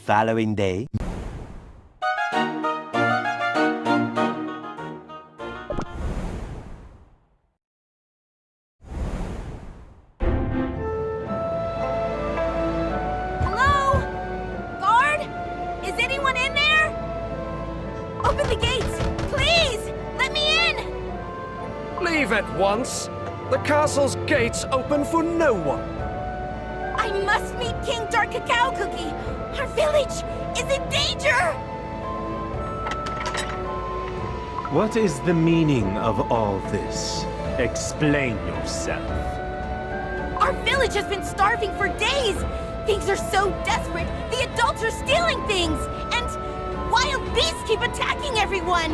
following day. Hello? Guard? Is anyone in there? Open the gates! Please! Let me in! Leave at once! The castle's gates open for no one! I must meet King Dark Cacao Cookie! Our village is in danger! What is the meaning of all this? Explain yourself. Our village has been starving for days! Things are so desperate, the adults are stealing things! And wild beasts keep attacking everyone!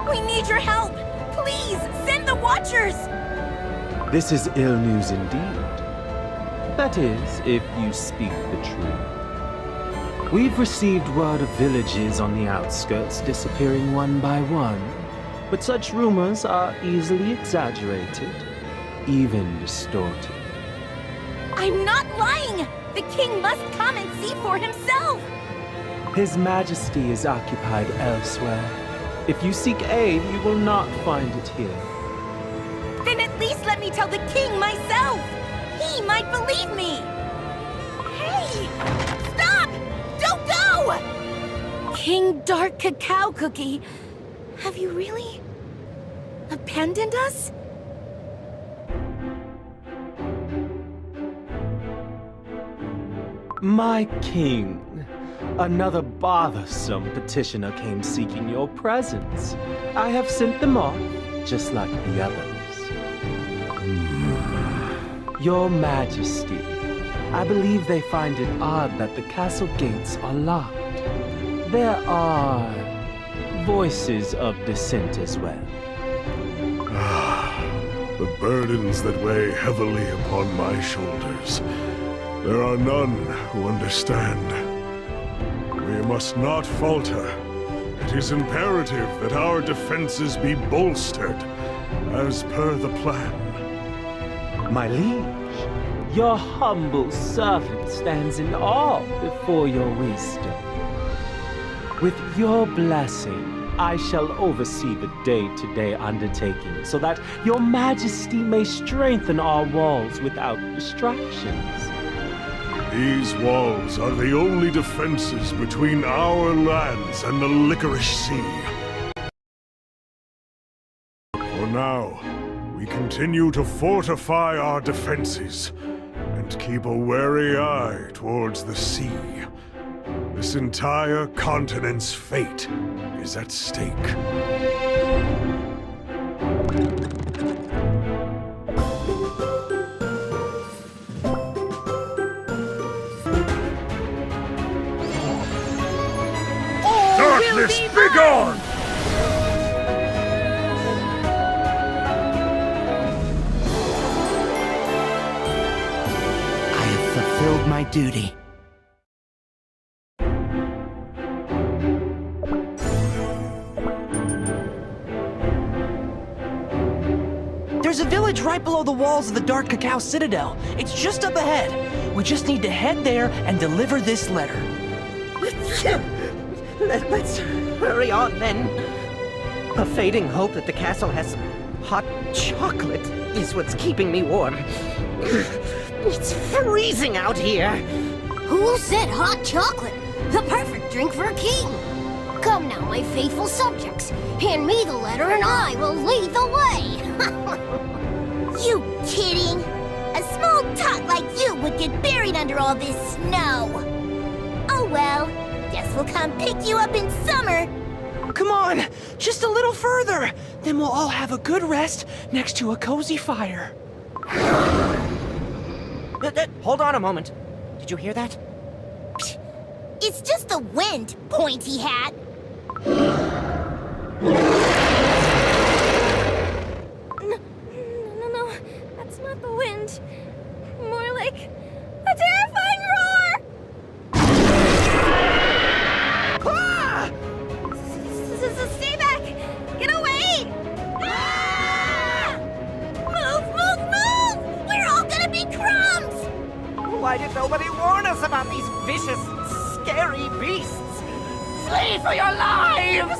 We need your help! Please, send the Watchers! This is ill news indeed. That is, if you speak the truth. We've received word of villages on the outskirts disappearing one by one, but such rumors are easily exaggerated, even distorted. I'm not lying! The king must come and see for himself! His Majesty is occupied elsewhere. If you seek aid, you will not find it here. Then at least let me tell the king myself! He might believe me! Hey! Stop! Don't go! King Dark Cacao Cookie, have you really abandoned us? My king, another bothersome petitioner came seeking your presence. I have sent them off, just like the others. Your Majesty, I believe they find it odd that the castle gates are locked. There are voices of dissent as well. The burdens that weigh heavily upon my shoulders. There are none who understand. We must not falter. It is imperative that our defenses be bolstered, as per the plan. My liege, your humble servant stands in awe before your wisdom. With your blessing, I shall oversee the day-to-day undertaking so that your Majesty may strengthen our walls without distractions. These walls are the only defenses between our lands and the Licorice Sea. For now, we continue to fortify our defenses and keep a wary eye towards the sea. This entire continent's fate is at stake. Darkness, begone! I have fulfilled my duty. There's a village right below the walls of the Dark Cacao Citadel. It's just up ahead. We just need to head there and deliver this letter. Let's hurry on, then. A fading hope that the castle has some hot chocolate is what's keeping me warm. It's freezing out here. Who said hot chocolate? The perfect drink for a king. Come now, my faithful subjects. Hand me the letter and I will lead the way. You kidding? A small tot like you would get buried under all this snow. Oh well, guess we'll come pick you up in summer. Come on, just a little further. Then we'll all have a good rest next to a cozy fire. Hold on a moment. Did you hear that? It's just the wind, pointy hat. No, that's not the wind. More like a terrifying roar! Ah! Stay back! Get away! Ah! Move! We're all gonna be crumbs! Why did nobody warn us about these vicious, scary hairy beasts! Flee for your lives!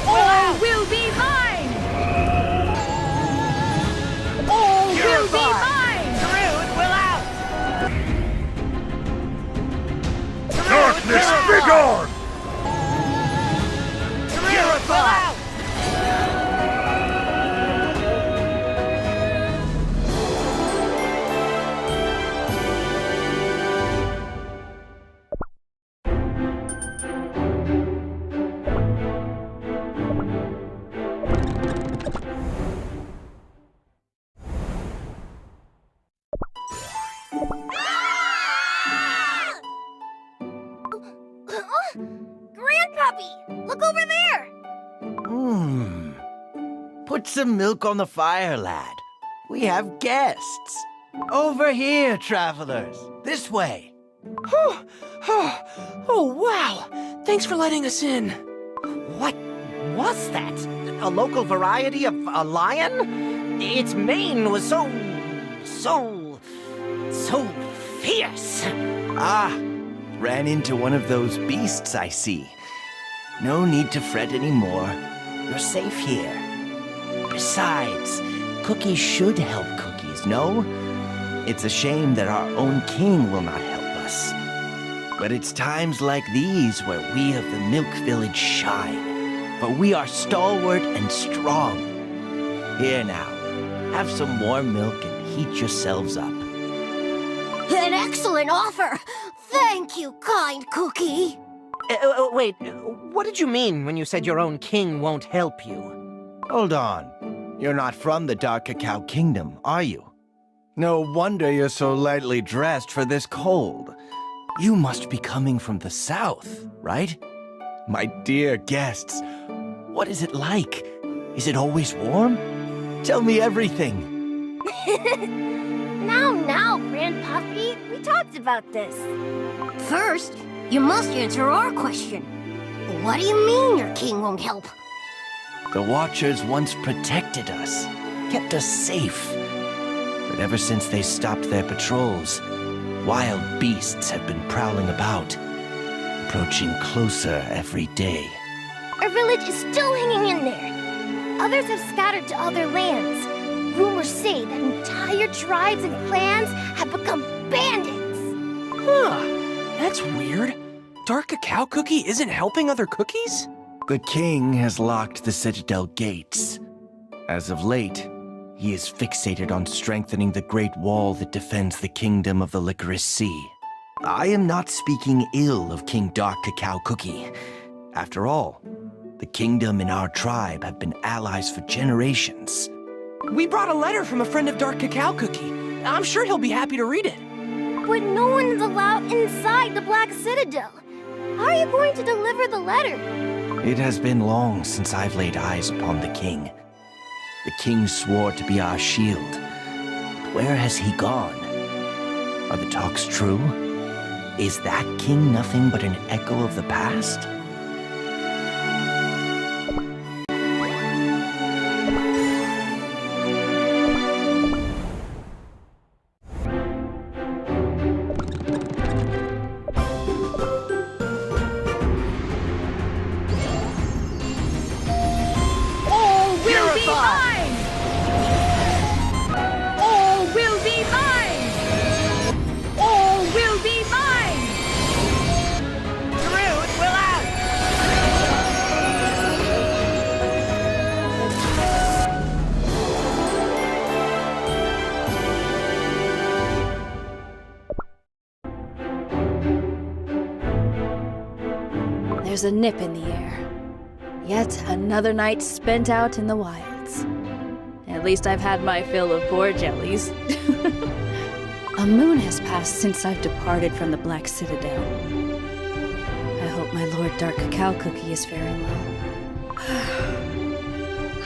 All will be mine! All will be mine! Darkness, begone! Grandpuppy, look over there! Put some milk on the fire, lad. We have guests. Over here, travelers. This way. Oh, wow! Thanks for letting us in. What was that? A local variety of a lion? Its mane was so fierce. Ah, ran into one of those beasts, I see. No need to fret anymore. You're safe here. Besides, Cookie should help Cookies, no? It's a shame that our own king will not help us. But it's times like these where we of the Milk Village shine. For we are stalwart and strong. Here now, have some warm milk and heat yourselves up. An excellent offer! Thank you, kind Cookie! Wait, what did you mean when you said your own king won't help you? Hold on. You're not from the Dark Cacao Kingdom, are you? No wonder you're so lightly dressed for this cold. You must be coming from the south, right? My dear guests, what is it like? Is it always warm? Tell me everything. Now, Grandpuppy, we talked about this. First, you must answer our question. What do you mean your king won't help? The Watchers once protected us, kept us safe. But ever since they stopped their patrols, wild beasts have been prowling about, approaching closer every day. Our village is still hanging in there. Others have scattered to other lands. Rumors say that entire tribes and clans have become bandits. Huh, that's weird. Dark Cacao Cookie isn't helping other cookies? The king has locked the Citadel gates. As of late, he is fixated on strengthening the great wall that defends the kingdom of the Licorice Sea. I am not speaking ill of King Dark Cacao Cookie. After all, the kingdom and our tribe have been allies for generations. We brought a letter from a friend of Dark Cacao Cookie. I'm sure he'll be happy to read it. But no one is allowed inside the Black Citadel. How are you going to deliver the letter? It has been long since I've laid eyes upon the king. The king swore to be our shield. But where has he gone? Are the talks true? Is that king nothing but an echo of the past? There's a nip in the air. Yet another night spent out in the wilds. At least I've had my fill of boar jellies. A moon has passed since I've departed from the Black Citadel. I hope my Lord Dark Cacao Cookie is faring well.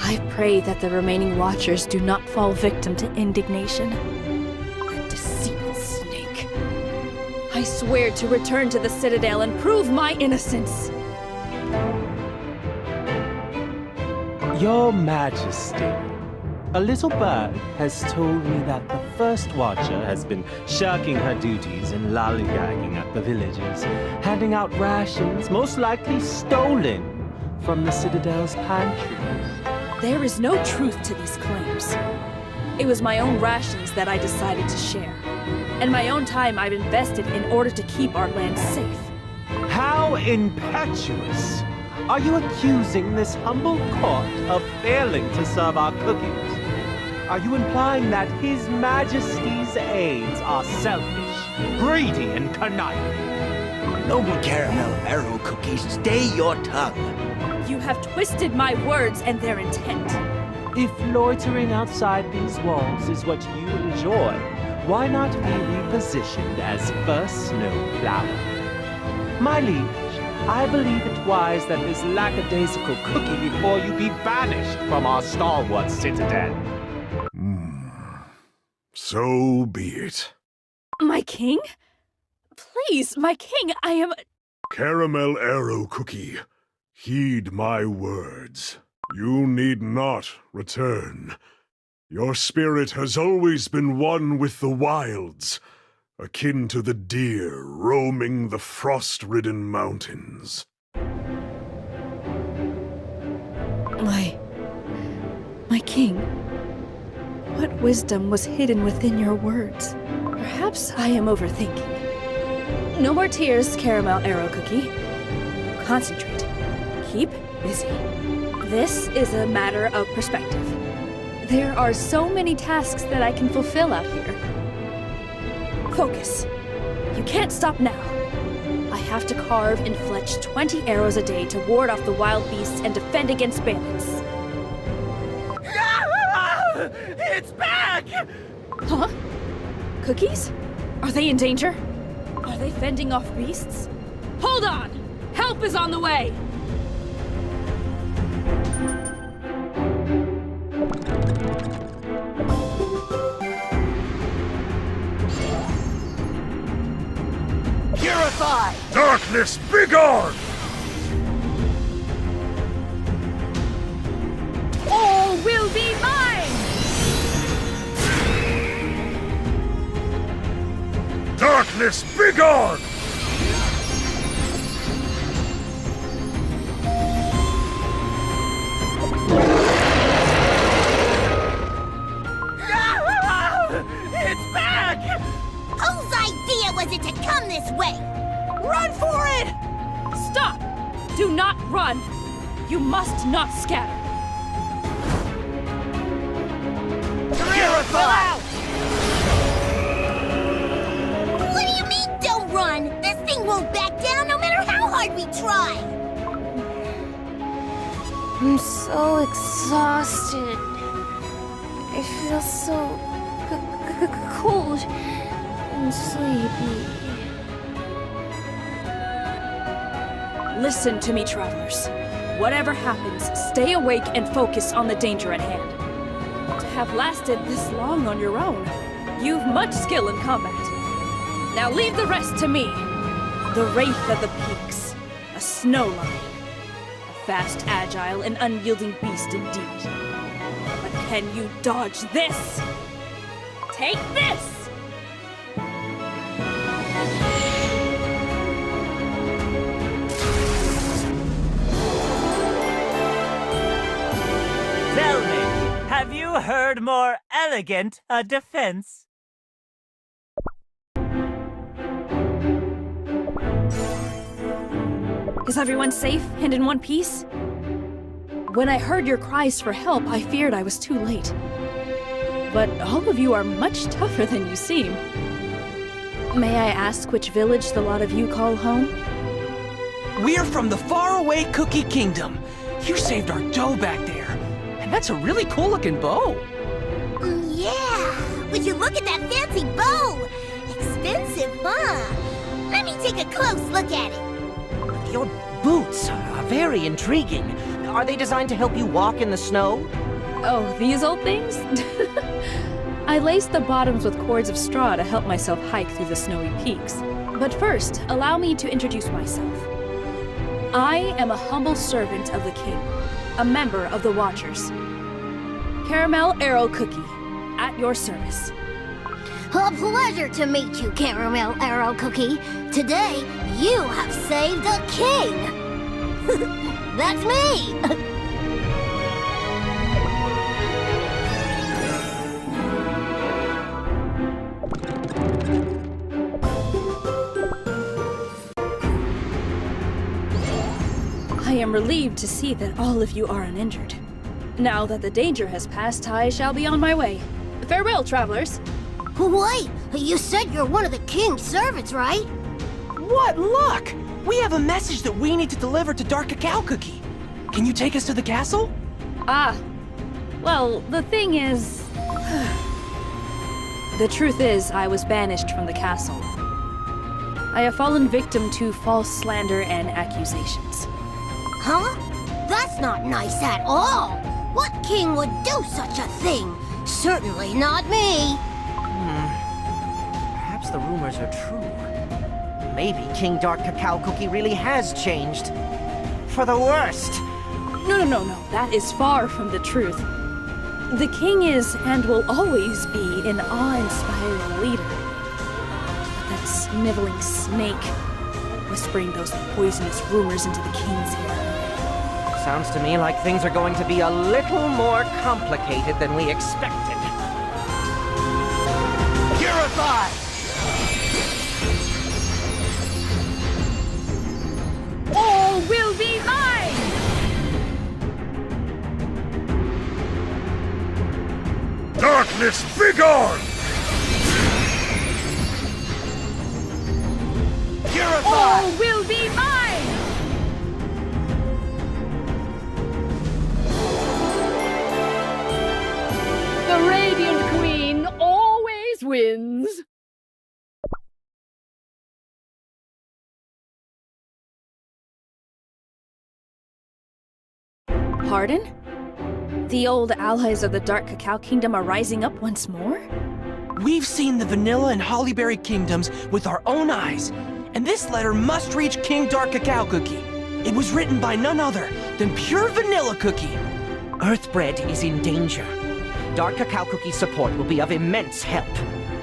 I pray that the remaining Watchers do not fall victim to indignation. That deceitful snake. I swear to return to the Citadel and prove my innocence. Your Majesty, a little bird has told me that the First Watcher has been shirking her duties and lollygagging at the villages, handing out rations, most likely stolen from the Citadel's pantries. There is no truth to these claims. It was my own rations that I decided to share, and my own time I've invested in order to keep our land safe. How impetuous! Are you accusing this humble court of failing to serve our cookies? Are you implying that His Majesty's aides are selfish, greedy, and conniving? Noble caramel arrow cookies, stay your tongue. You have twisted my words and their intent. If loitering outside these walls is what you enjoy, why not be repositioned as first snow flower? My liege, I believe it wise that this lackadaisical cookie before you be banished from our stalwart citadel. So be it. My king? Please, my king, I am... Caramel arrow cookie, heed my words. You need not return. Your spirit has always been one with the wilds, akin to the deer roaming the frost-ridden mountains. My king, what wisdom was hidden within your words? Perhaps I am overthinking. No more tears, caramel arrow cookie. Concentrate. Keep busy. This is a matter of perspective. There are so many tasks that I can fulfill out here. Focus. You can't stop now. I have to carve and fletch 20 arrows a day to ward off the wild beasts and defend against bandits. It's back! Huh? Cookies? Are they in danger? Are they fending off beasts? Hold on! Help is on the way! Purify! Darkness, begone! All will be mine! Darkness, begone! It's back! Whose idea was it to come this way? Run for it! Stop! Do not run! You must not scatter! Purify! What do you mean, don't run? This thing won't back down no matter how hard we try! I'm so exhausted. I feel so cold and sleepy. Listen to me, travelers. Whatever happens, stay awake and focus on the danger at hand. To have lasted this long on your own, you've much skill in combat. Now leave the rest to me. The Wraith of the Peaks, a snow lion. A fast, agile, and unyielding beast indeed. But can you dodge this? Take this! Tell me, have you heard more elegant a defense? Is everyone safe and in one piece? When I heard your cries for help, I feared I was too late. But all of you are much tougher than you seem. May I ask which village the lot of you call home? We're from the faraway Cookie Kingdom. You saved our dough back there. And that's a really cool-looking bow. Yeah! Would you look at that fancy bow? Expensive, huh? Let me take a close look at it. Your boots are very intriguing. Are they designed to help you walk in the snow? Oh, these old things? I laced the bottoms with cords of straw to help myself hike through the snowy peaks. But first, allow me to introduce myself. I am a humble servant of the king, a member of the Watchers. Caramel Arrow Cookie, at your service. A pleasure to meet you, Caramel Arrow Cookie. Today, you have saved a king. That's me. I am relieved to see that all of you are uninjured. Now that the danger has passed, I shall be on my way. Farewell, travelers. Wait, you said you're one of the king's servants, right? What luck! We have a message that we need to deliver to Dark Cacao Cookie. Can you take us to the castle? Ah. Well, the thing is... The truth is, I was banished from the castle. I have fallen victim to false slander and accusations. Huh? That's not nice at all. What king would do such a thing? Certainly not me. Perhaps the rumors are true. Maybe King Dark Cacao Cookie really has changed. For the worst. No. That is far from the truth. The king is and will always be an awe-inspiring leader. But that sniveling snake, whispering those poisonous rumors into the king's ear. Sounds to me like things are going to be a little more complicated than we expected. Purify! All will be mine! Darkness, begone! Purify! All will be mine! The Radiant Queen always wins! Pardon? The old allies of the Dark Cacao Kingdom are rising up once more? We've seen the Vanilla and Hollyberry Kingdoms with our own eyes, and this letter must reach King Dark Cacao Cookie. It was written by none other than pure Vanilla Cookie. Earthbread is in danger. Dark Cacao Cookie's support will be of immense help.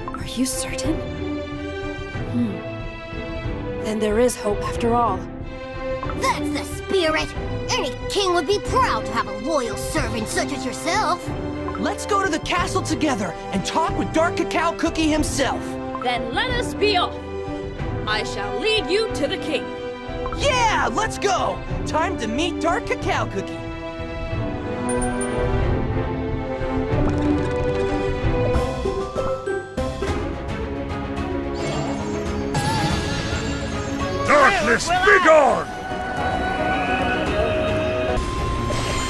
Are you certain? Then there is hope after all. That's the spirit. Any king would be proud to have a loyal servant such as yourself. Let's go to the castle together and talk with Dark Cacao Cookie himself. Then let us be off. I shall lead you to the king. Yeah, let's go! Time to meet Dark Cacao Cookie. Darkness, begone!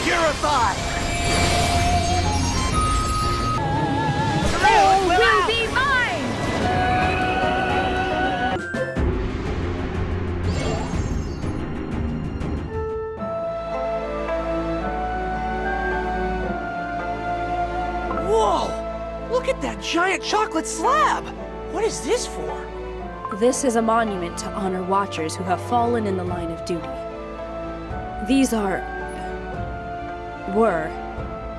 Purify! All will be mine! Whoa! Look at that giant chocolate slab! What is this for? This is a monument to honor Watchers who have fallen in the line of duty. These were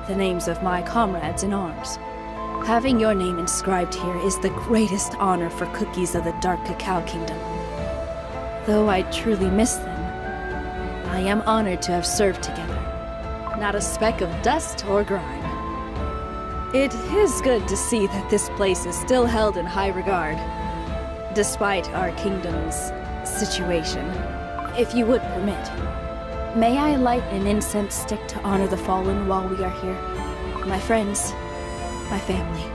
the names of my comrades in arms. Having your name inscribed here is the greatest honor for cookies of the Dark Cacao Kingdom. Though I truly miss them, I am honored to have served together. Not a speck of dust or grime. It is good to see that this place is still held in high regard, despite our kingdom's situation. If you would permit, may I light an incense stick to honor the fallen while we are here? My friends, my family,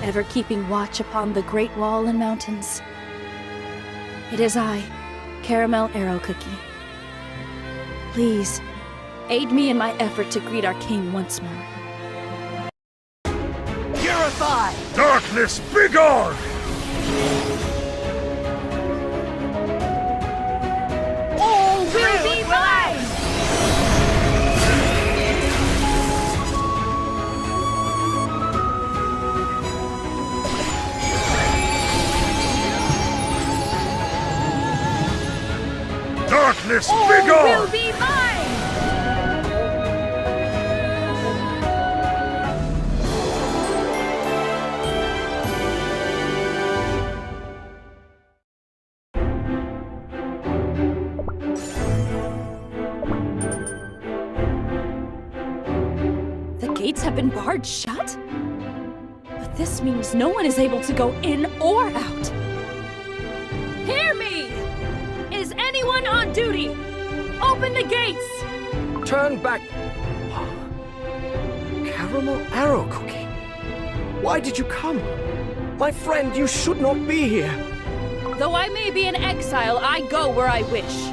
ever keeping watch upon the Great Wall and mountains. It is I, Caramel Arrow Cookie. Please, aid me in my effort to greet our king once more. Purify! Darkness, begone! All will be mine! Darkness, All begone! will be mine! gates have been barred shut? But this means no one is able to go in or out. Hear me! Is anyone on duty? Open the gates! Turn back. Caramel arrow cookie. Why did you come? My friend, you should not be here. Though I may be in exile, I go where I wish.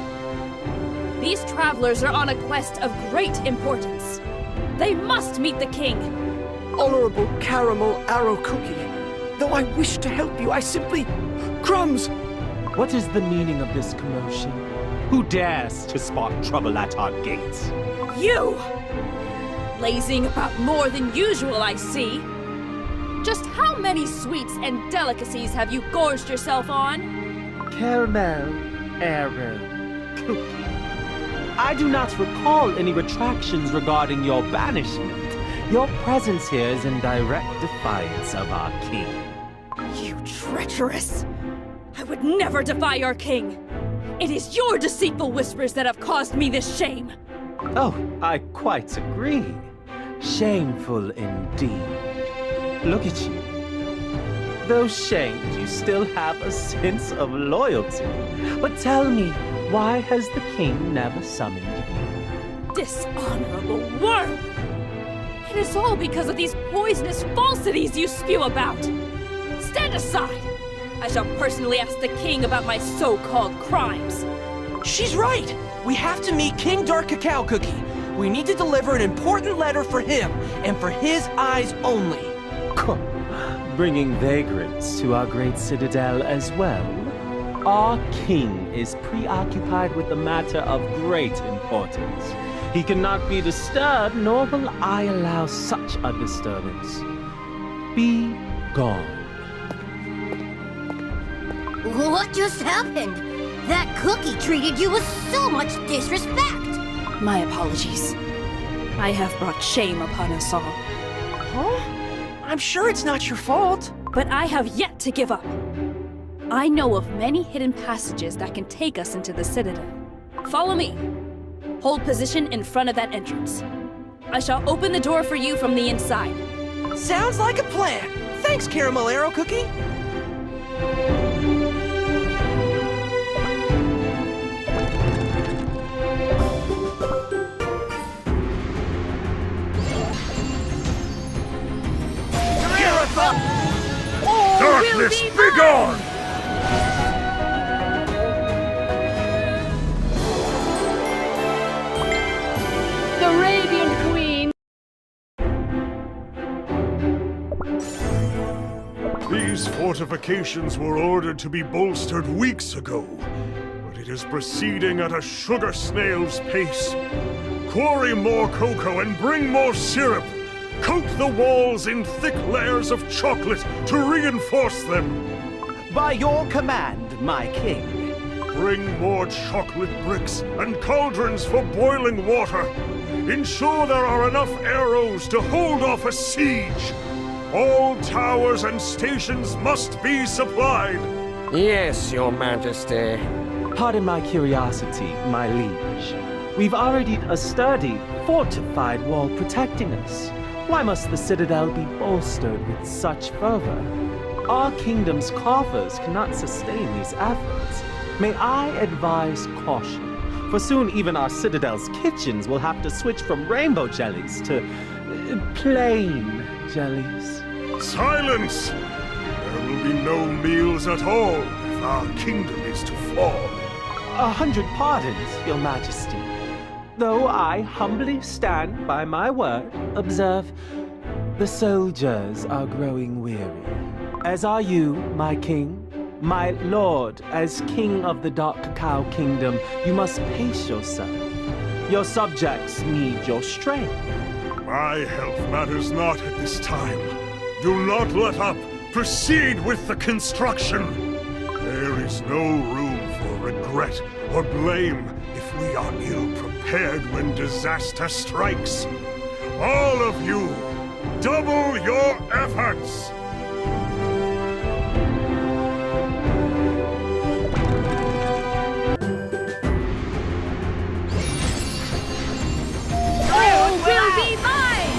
These travelers are on a quest of great importance. They must meet the king. Honorable caramel arrow cookie. Though I wish to help you, I simply... Crumbs! What is the meaning of this commotion? Who dares to spark trouble at our gates? You! Lazing about more than usual, I see. Just how many sweets and delicacies have you gorged yourself on? Caramel arrow cookie. I do not recall any retractions regarding your banishment. Your presence here is in direct defiance of our king. You treacherous! I would never defy our king! It is your deceitful whispers that have caused me this shame! Oh, I quite agree. Shameful indeed. Look at you. Though shamed, you still have a sense of loyalty. But tell me, why has the king never summoned you? Dishonorable worm! It is all because of these poisonous falsities you spew about! Stand aside! I shall personally ask the king about my so-called crimes. She's right! We have to meet King Dark Cacao Cookie. We need to deliver an important letter for him, and for his eyes only. Bringing vagrants to our great citadel as well. Our king is preoccupied with a matter of great importance. He cannot be disturbed, nor will I allow such a disturbance. Be gone. What just happened? That cookie treated you with so much disrespect! My apologies. I have brought shame upon us all. Huh? I'm sure it's not your fault. But I have yet to give up. I know of many hidden passages that can take us into the Citadel. Follow me. Hold position in front of that entrance. I shall open the door for you from the inside. Sounds like a plan. Thanks, Caramel Arrow Cookie. Darkness, be gone! The Radiant Queen! These fortifications were ordered to be bolstered weeks ago, but it is proceeding at a sugar snail's pace. Quarry more cocoa and bring more syrup. Coat the walls in thick layers of chocolate to reinforce them. By your command, my king. Bring more chocolate bricks and cauldrons for boiling water. Ensure there are enough arrows to hold off a siege. All towers and stations must be supplied. Yes, Your Majesty. Pardon my curiosity, my liege. We've already a sturdy, fortified wall protecting us. Why must the citadel be bolstered with such fervor? Our kingdom's coffers cannot sustain these efforts. May I advise caution, for soon even our citadel's kitchens will have to switch from rainbow jellies to plain jellies. Silence! There will be no meals at all if our kingdom is to fall. 100 pardons, Your Majesty. Though I humbly stand by my word, observe, the soldiers are growing weary. As are you, my king. My lord, as king of the Dark Cacao Kingdom, you must pace yourself. Your subjects need your strength. My health matters not at this time. Do not let up. Proceed with the construction. There is no room for regret or blame if we are ill prepared when disaster strikes. All of you, double your efforts! Will be mine!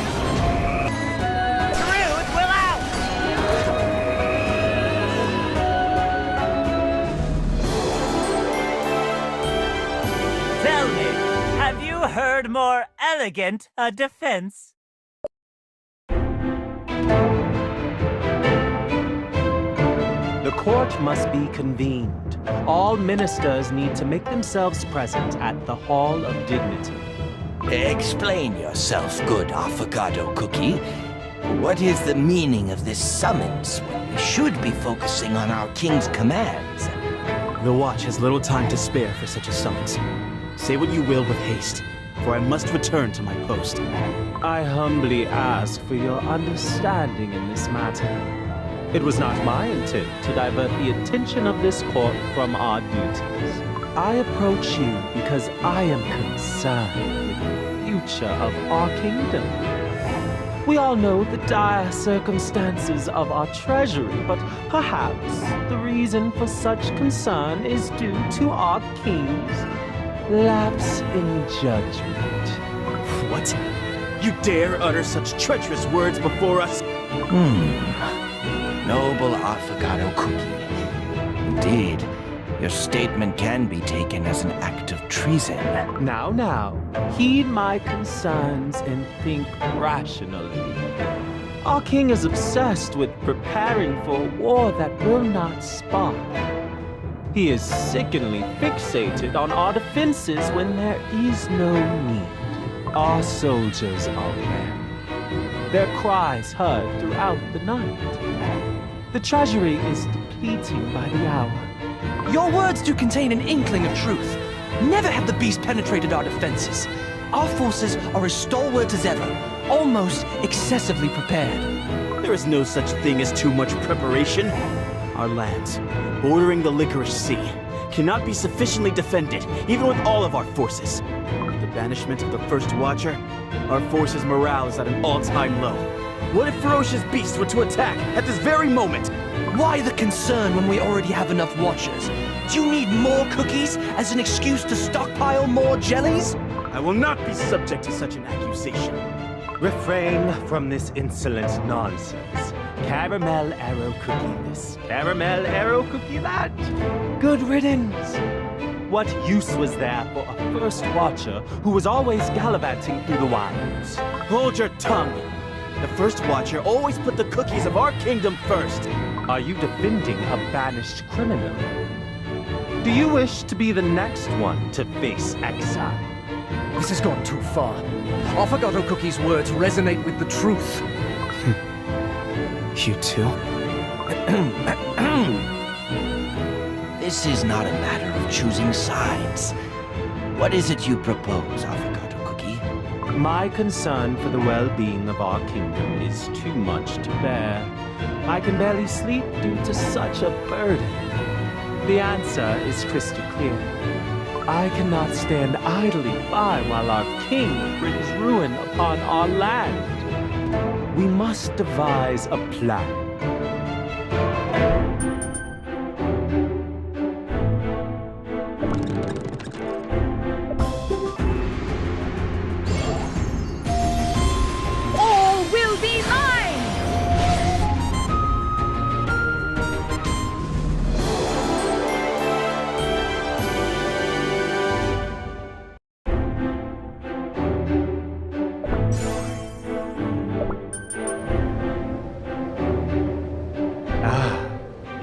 heard more elegant a defense? The court must be convened. All ministers need to make themselves present at the Hall of Dignity. Explain yourself, good avocado cookie. What is the meaning of this summons when we should be focusing on our king's commands? The watch has little time to spare for such a summons. Say what you will with haste, for I must return to my post. I humbly ask for your understanding in this matter. It was not my intent to divert the attention of this court from our duties. I approach you because I am concerned with the future of our kingdom. We all know the dire circumstances of our treasury, but perhaps the reason for such concern is due to our king's lapse in judgment. What? You dare utter such treacherous words before us? Noble avocado cookie. Indeed, your statement can be taken as an act of treason. Now, heed my concerns and think rationally. Our king is obsessed with preparing for a war that will not spark. He is sickeningly fixated on our defenses when there is no need. Our soldiers are weary. Their cries heard throughout the night. The treasury is depleting by the hour. Your words do contain an inkling of truth. Never have the beast penetrated our defenses. Our forces are as stalwart as ever, almost excessively prepared. There is no such thing as too much preparation. Our lands, bordering the Licorice Sea, cannot be sufficiently defended, even with all of our forces. With the banishment of the First Watcher, our forces' morale is at an all-time low. What if ferocious beasts were to attack at this very moment? Why the concern when we already have enough watchers? Do you need more cookies as an excuse to stockpile more jellies? I will not be subject to such an accusation. Refrain from this insolent nonsense. Caramel arrow cookie this, caramel arrow cookie that. Good riddance. What use was there for a first watcher who was always gallivanting through the wilds? Hold your tongue! The First Watcher always put the cookies of our kingdom first. Are you defending a banished criminal? Do you wish to be the next one to face exile? This has gone too far. Avocado Cookie's words resonate with the truth. You too? This is not a matter of choosing sides. What is it you propose, avocado cookie? My concern for the well-being of our kingdom is too much to bear. I can barely sleep due to such a burden. The answer is crystal clear. I cannot stand idly by while our king brings ruin upon our land. We must devise a plan. All will be mine!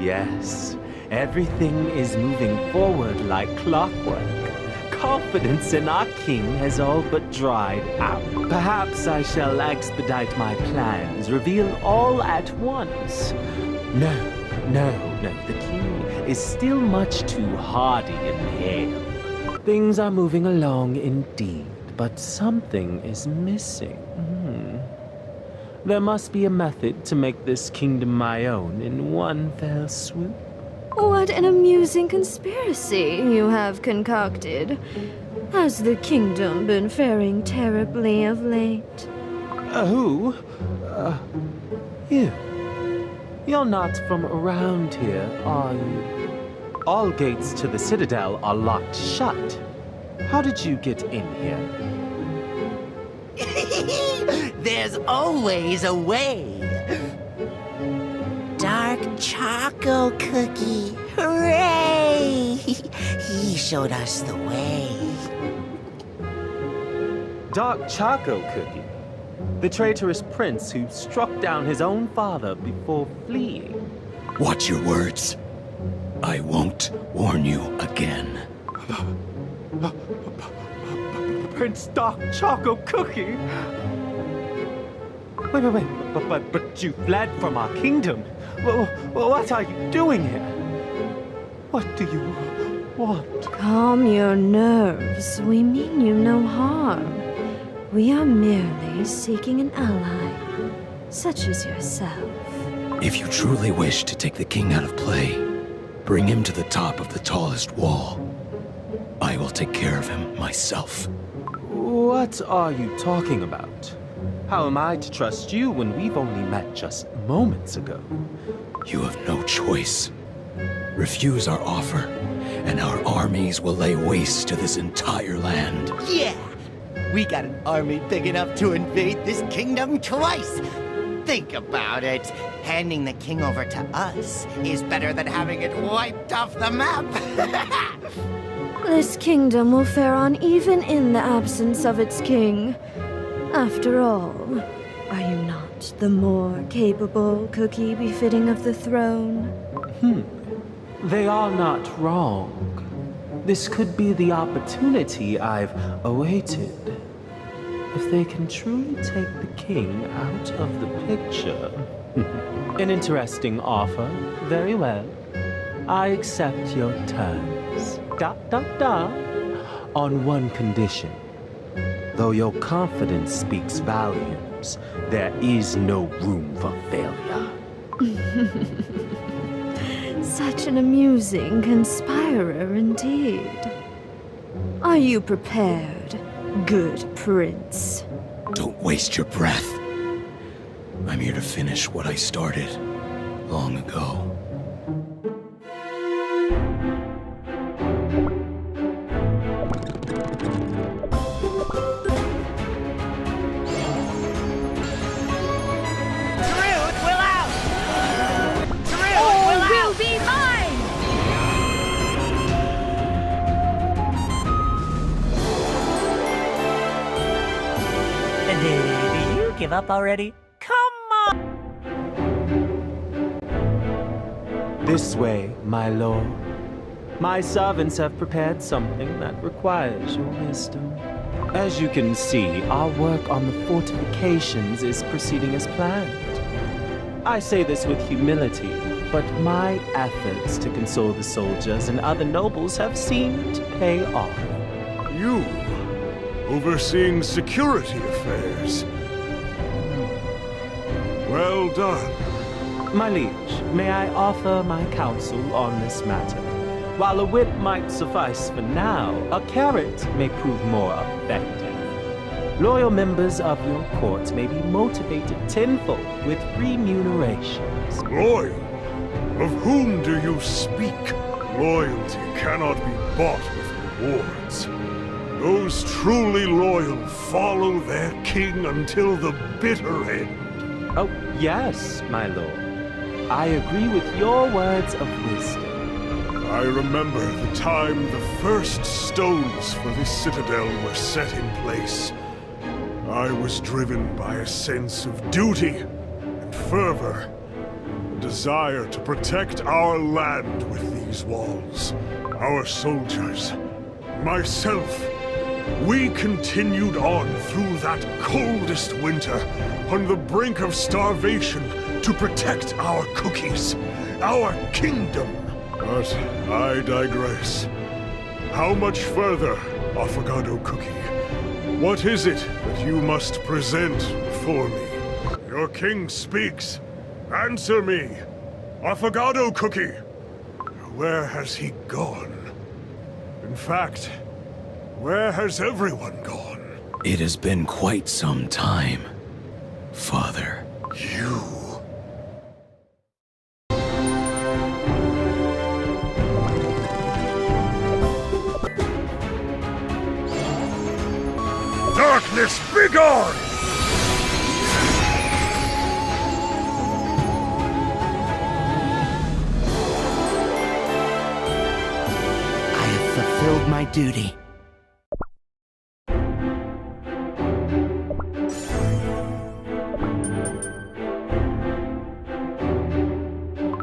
Yes, everything is moving forward like clockwork. Confidence in our king has all but dried out. Perhaps I shall expedite my plans, reveal all at once. No, the king is still much too hardy and hale. Things are moving along indeed, but something is missing. There must be a method to make this kingdom my own in one fell swoop. What an amusing conspiracy you have concocted. Has the kingdom been faring terribly of late? Who? You. You're not from around here, are you? All gates to the Citadel are locked shut. How did you get in here? There's always a way. Dark Choco Cookie. Hooray! He showed us the way. Dark Choco Cookie, the traitorous prince who struck down his own father before fleeing. Watch your words. I won't warn you again. Prince Dark Choco Cookie? Wait, but you fled from our kingdom. What are you doing here? What do you want? Calm your nerves. We mean you no harm. We are merely seeking an ally, such as yourself. If you truly wish to take the king out of play, bring him to the top of the tallest wall. I will take care of him myself. What are you talking about? How am I to trust you when we've only met just moments ago? You have no choice. Refuse our offer, and our armies will lay waste to this entire land. Yeah! We got an army big enough to invade this kingdom twice! Think about it. Handing the king over to us is better than having it wiped off the map! This kingdom will fare on even in the absence of its king. After all, are you not the more capable Cookie befitting of the throne? They are not wrong. This could be the opportunity I've awaited. If they can truly take the king out of the picture. An interesting offer. Very well. I accept your terms. On one condition. Though your confidence speaks volumes, there is no room for failure. Such an amusing conspirer indeed. Are you prepared, good prince? Don't waste your breath. I'm here to finish what I started long ago. Did you give up already? Come on! This way, my lord. My servants have prepared something that requires your wisdom. As you can see, our work on the fortifications is proceeding as planned. I say this with humility, but my efforts to console the soldiers and other nobles have seemed to pay off. You, overseeing security affairs. Well done. My liege, may I offer my counsel on this matter? While a whip might suffice for now, a carrot may prove more effective. Loyal members of your court may be motivated tenfold with remunerations. Loyal? Of whom do you speak? Loyalty cannot be bought with rewards. Those truly loyal follow their king until the bitter end. Oh, yes, my lord. I agree with your words of wisdom. I remember the time the first stones for this citadel were set in place. I was driven by a sense of duty and fervor, a desire to protect our land with these walls. Our soldiers, myself, we continued on through that coldest winter, on the brink of starvation, to protect our cookies, our kingdom. But I digress. How much further, Affogato Cookie? What is it that you must present before me? Your king speaks. Answer me, Affogato Cookie. Where has he gone? In fact, where has everyone gone? It has been quite some time, Father. You... Darkness, begone! I have fulfilled my duty.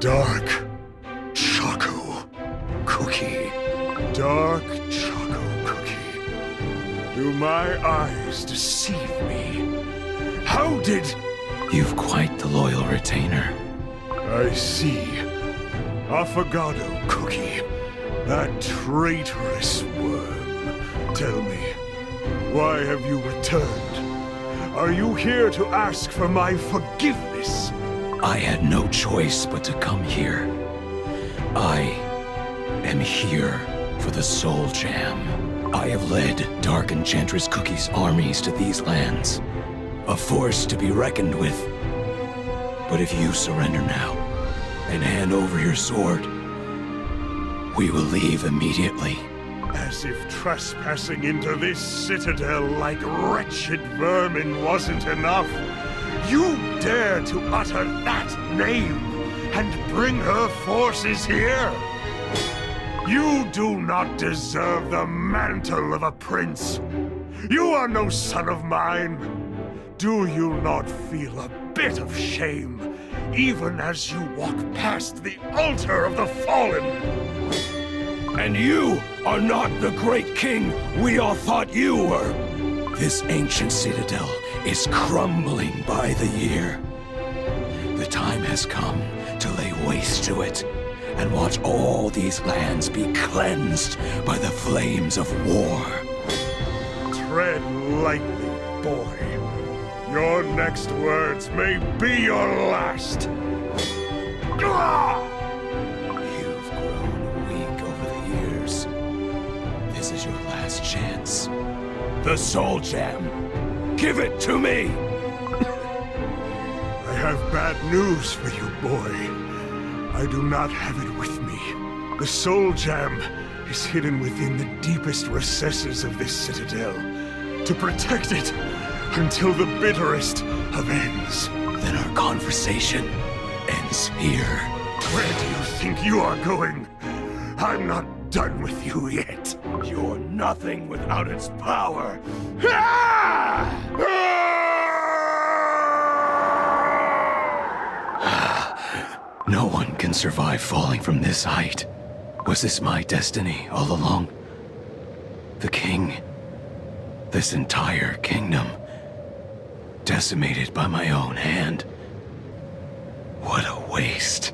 Dark Choco Cookie. Dark Choco Cookie. Do my eyes deceive me? How did... You've quite the loyal retainer. I see. Affogato Cookie. That traitorous worm. Tell me, why have you returned? Are you here to ask for my forgiveness? I had no choice but to come here. I am here for the Soul Jam. I have led Dark Enchantress Cookie's armies to these lands. A force to be reckoned with. But if you surrender now, and hand over your sword, we will leave immediately. As if trespassing into this citadel like wretched vermin wasn't enough, you dare to utter that name and bring her forces here? You do not deserve the mantle of a prince. You are no son of mine. Do you not feel a bit of shame, even as you walk past the altar of the fallen? And you are not the great king we all thought you were. This ancient citadel is crumbling by the year. The time has come to lay waste to it and watch all these lands be cleansed by the flames of war. Tread lightly, boy. Your next words may be your last. You've grown weak over the years. This is your last chance. The Soul Jam. Give it to me! I have bad news for you, boy. I do not have it with me. The Soul Jam is hidden within the deepest recesses of this citadel. To protect it until the bitterest of ends. Then our conversation ends here. Where do you think you are going? I'm not done with you yet. You're nothing without its power. No one can survive falling from this height. Was this my destiny all along? The king, this entire kingdom, decimated by my own hand. What a waste.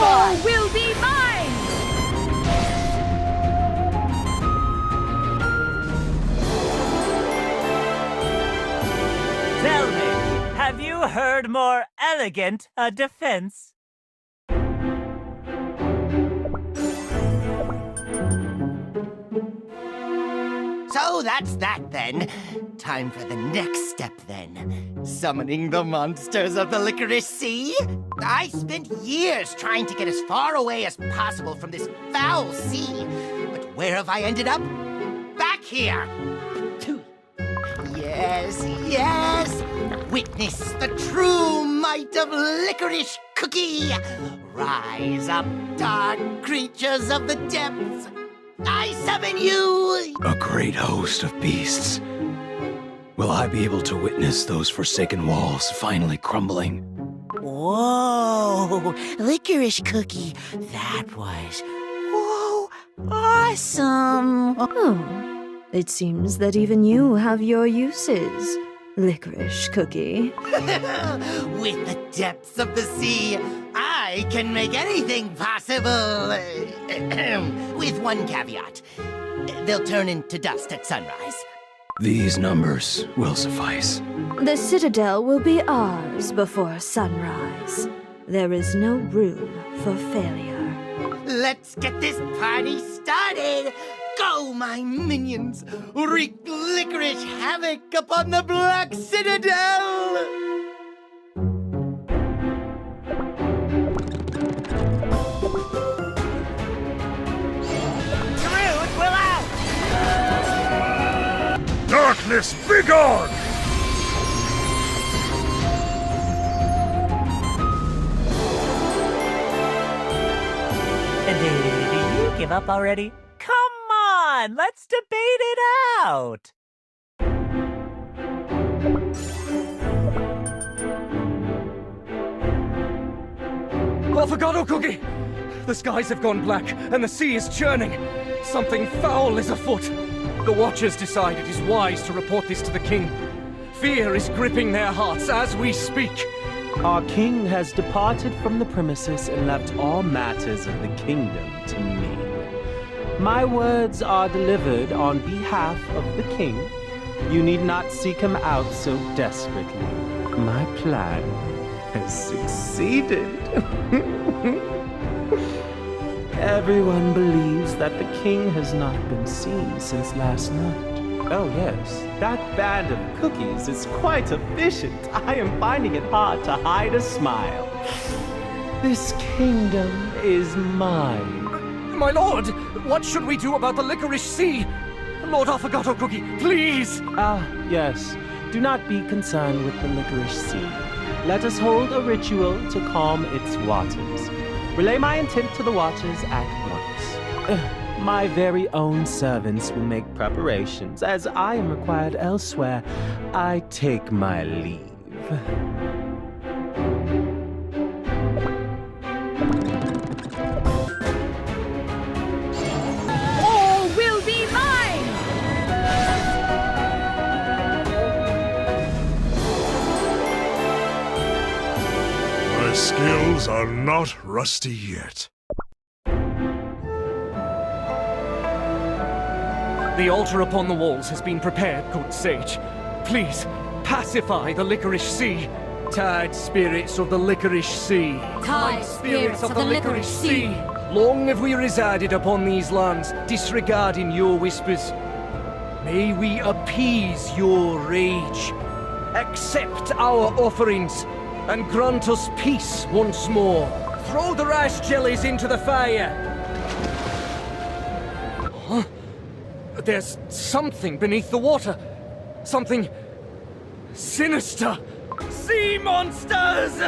All will be mine! Tell me, have you heard more elegant a defense? So that's that then. Time for the next step then. Summoning the monsters of the Licorice Sea. I spent years trying to get as far away as possible from this foul sea. But where have I ended up? Back here. Yes, yes. Witness the true might of Licorice Cookie. Rise up, dark creatures of the depths. I summon you! A great host of beasts. Will I be able to witness those forsaken walls finally crumbling? Whoa! Licorice Cookie, that was... whoa! Awesome! Oh, it seems that even you have your uses, Licorice Cookie. With the depths of the sea, I can make anything possible. With one caveat. They'll turn into dust at sunrise. These numbers will suffice. The Citadel will be ours before sunrise. There is no room for failure. Let's get this party started! Go, my minions! Wreak licorice havoc upon the Black Citadel! Darkness, begone! give up already? Come on, let's debate it out! Avocado Cookie! The skies have gone black, and the sea is churning. Something foul is afoot. The Watchers decide it is wise to report this to the king. Fear is gripping their hearts as we speak. Our king has departed from the premises and left all matters of the kingdom to me. My words are delivered on behalf of the king. You need not seek him out so desperately. My plan has succeeded. Everyone believes that the king has not been seen since last night. Oh yes, that band of cookies is quite efficient. I am finding it hard to hide a smile. This kingdom is mine. My lord, what should we do about the licorice sea? Lord Affogato Cookie, please! Yes. Do not be concerned with the licorice sea. Let us hold a ritual to calm its waters. Relay my intent to the Watchers at once. My very own servants will make preparations. As I am required elsewhere, I take my leave. All will be mine! My skills are not rusty yet. The altar upon the walls has been prepared, good sage. Please, pacify the licorice sea. Tide spirits of the licorice sea. Tide spirits of the licorice sea. Long have we resided upon these lands, disregarding your whispers. May we appease your rage. Accept our offerings, and grant us peace once more. Throw the rash jellies into the fire. Huh? There's something beneath the water. Something sinister. Sea monsters!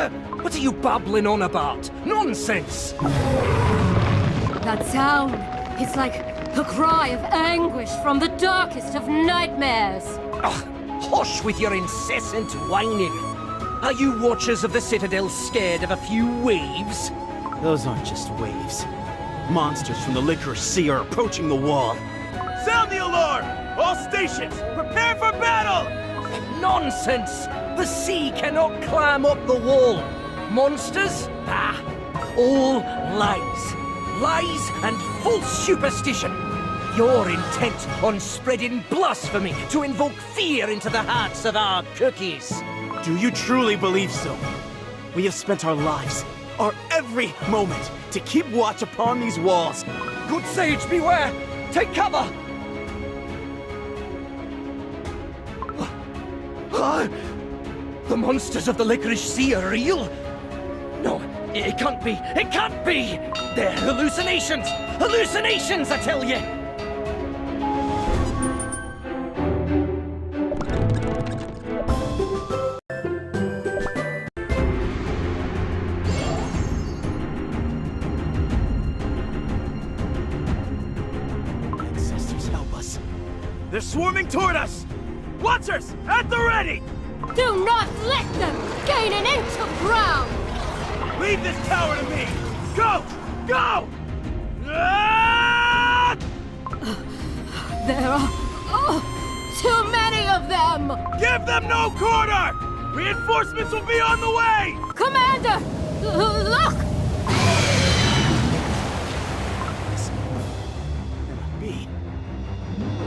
What are you babbling on about? Nonsense! That sound, it's like a cry of anguish from the darkest of nightmares. Hush with your incessant whining. Are you Watchers of the Citadel scared of a few waves? Those aren't just waves. Monsters from the licorice sea are approaching the wall. Sound the alarm! All stations, prepare for battle! Nonsense! The sea cannot climb up the wall. Monsters? All lies. Lies and false superstition. You're intent on spreading blasphemy to invoke fear into the hearts of our cookies. Do you truly believe so? We have spent our lives, our every moment, to keep watch upon these walls. Good sage, beware! Take cover! The monsters of the licorice sea are real? No, it can't be! It can't be! They're hallucinations! Hallucinations, I tell you! Ancestors, help us. They're swarming toward us! Watchers, at the ready! Do not let them gain an inch of ground! Leave this tower to me! Go! Go! Ah! There are too many of them! Give them no quarter! Reinforcements will be on the way! Commander! Look! This cannot be.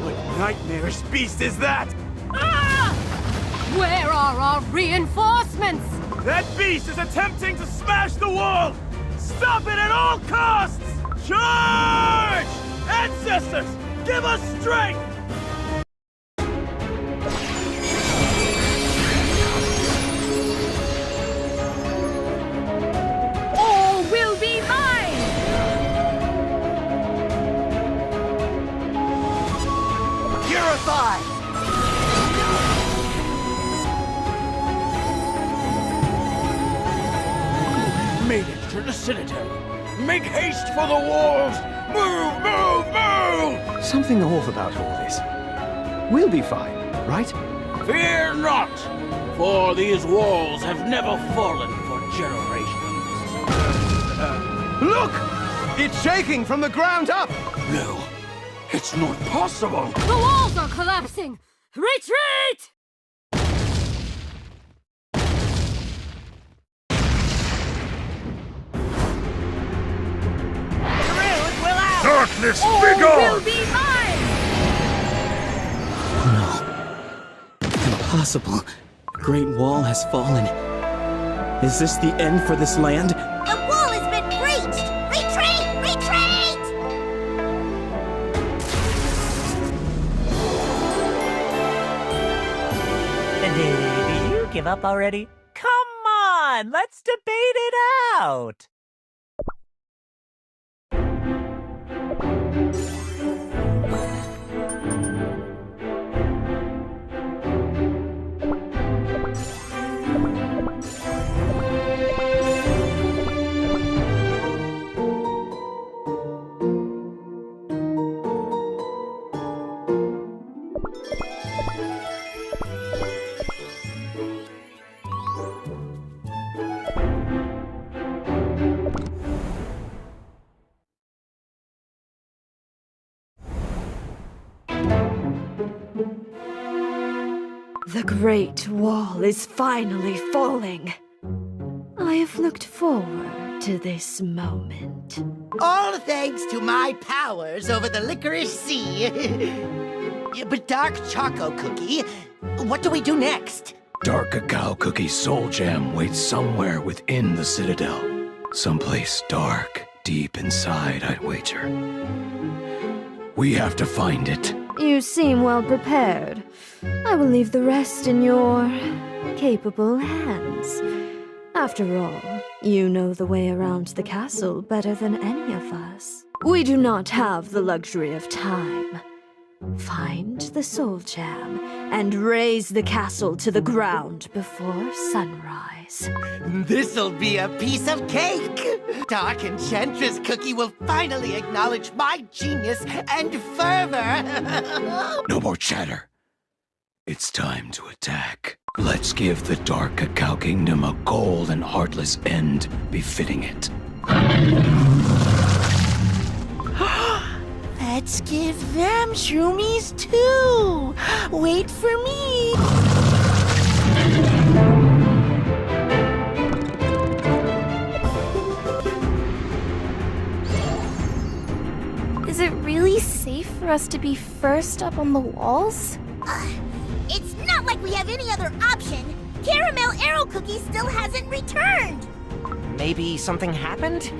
What nightmarish beast is that? Ah! Where are our reinforcements? That beast is attempting to smash the wall! Stop it at all costs! Charge! Ancestors, give us strength! All will be mine! Purify! Made it to the Citadel. Make haste for the walls! Move, move, move! Something off about all this. We'll be fine, right? Fear not, for these walls have never fallen for generations. Look! It's shaking from the ground up! No, it's not possible. The walls are collapsing! Retreat! Darkness, All begone! will be mine! Impossible. The Great Wall has fallen. Is this the end for this land? The wall has been breached! Retreat! Retreat! Did you give up already? Come on, let's debate it out! The Great Wall is finally falling. I have looked forward to this moment. All thanks to my powers over the licorice sea. But Dark Choco Cookie, what do we do next? Dark Cacao Cookie's soul jam waits somewhere within the Citadel. Someplace dark, deep inside, I'd wager. We have to find it. You seem well prepared. I will leave the rest in your capable hands. After all, you know the way around the castle better than any of us. We do not have the luxury of time. Find the soul gem and raise the castle to the ground before sunrise. This'll be a piece of cake! Dark Enchantress Cookie will finally acknowledge my genius and fervor! No more chatter. It's time to attack. Let's give the Dark Cacao Kingdom a cold and heartless end befitting it. Let's give them shroomies too! Wait for me! Is it really safe for us to be first up on the walls? It's not like we have any other option. Caramel Arrow Cookie still hasn't returned. Maybe something happened?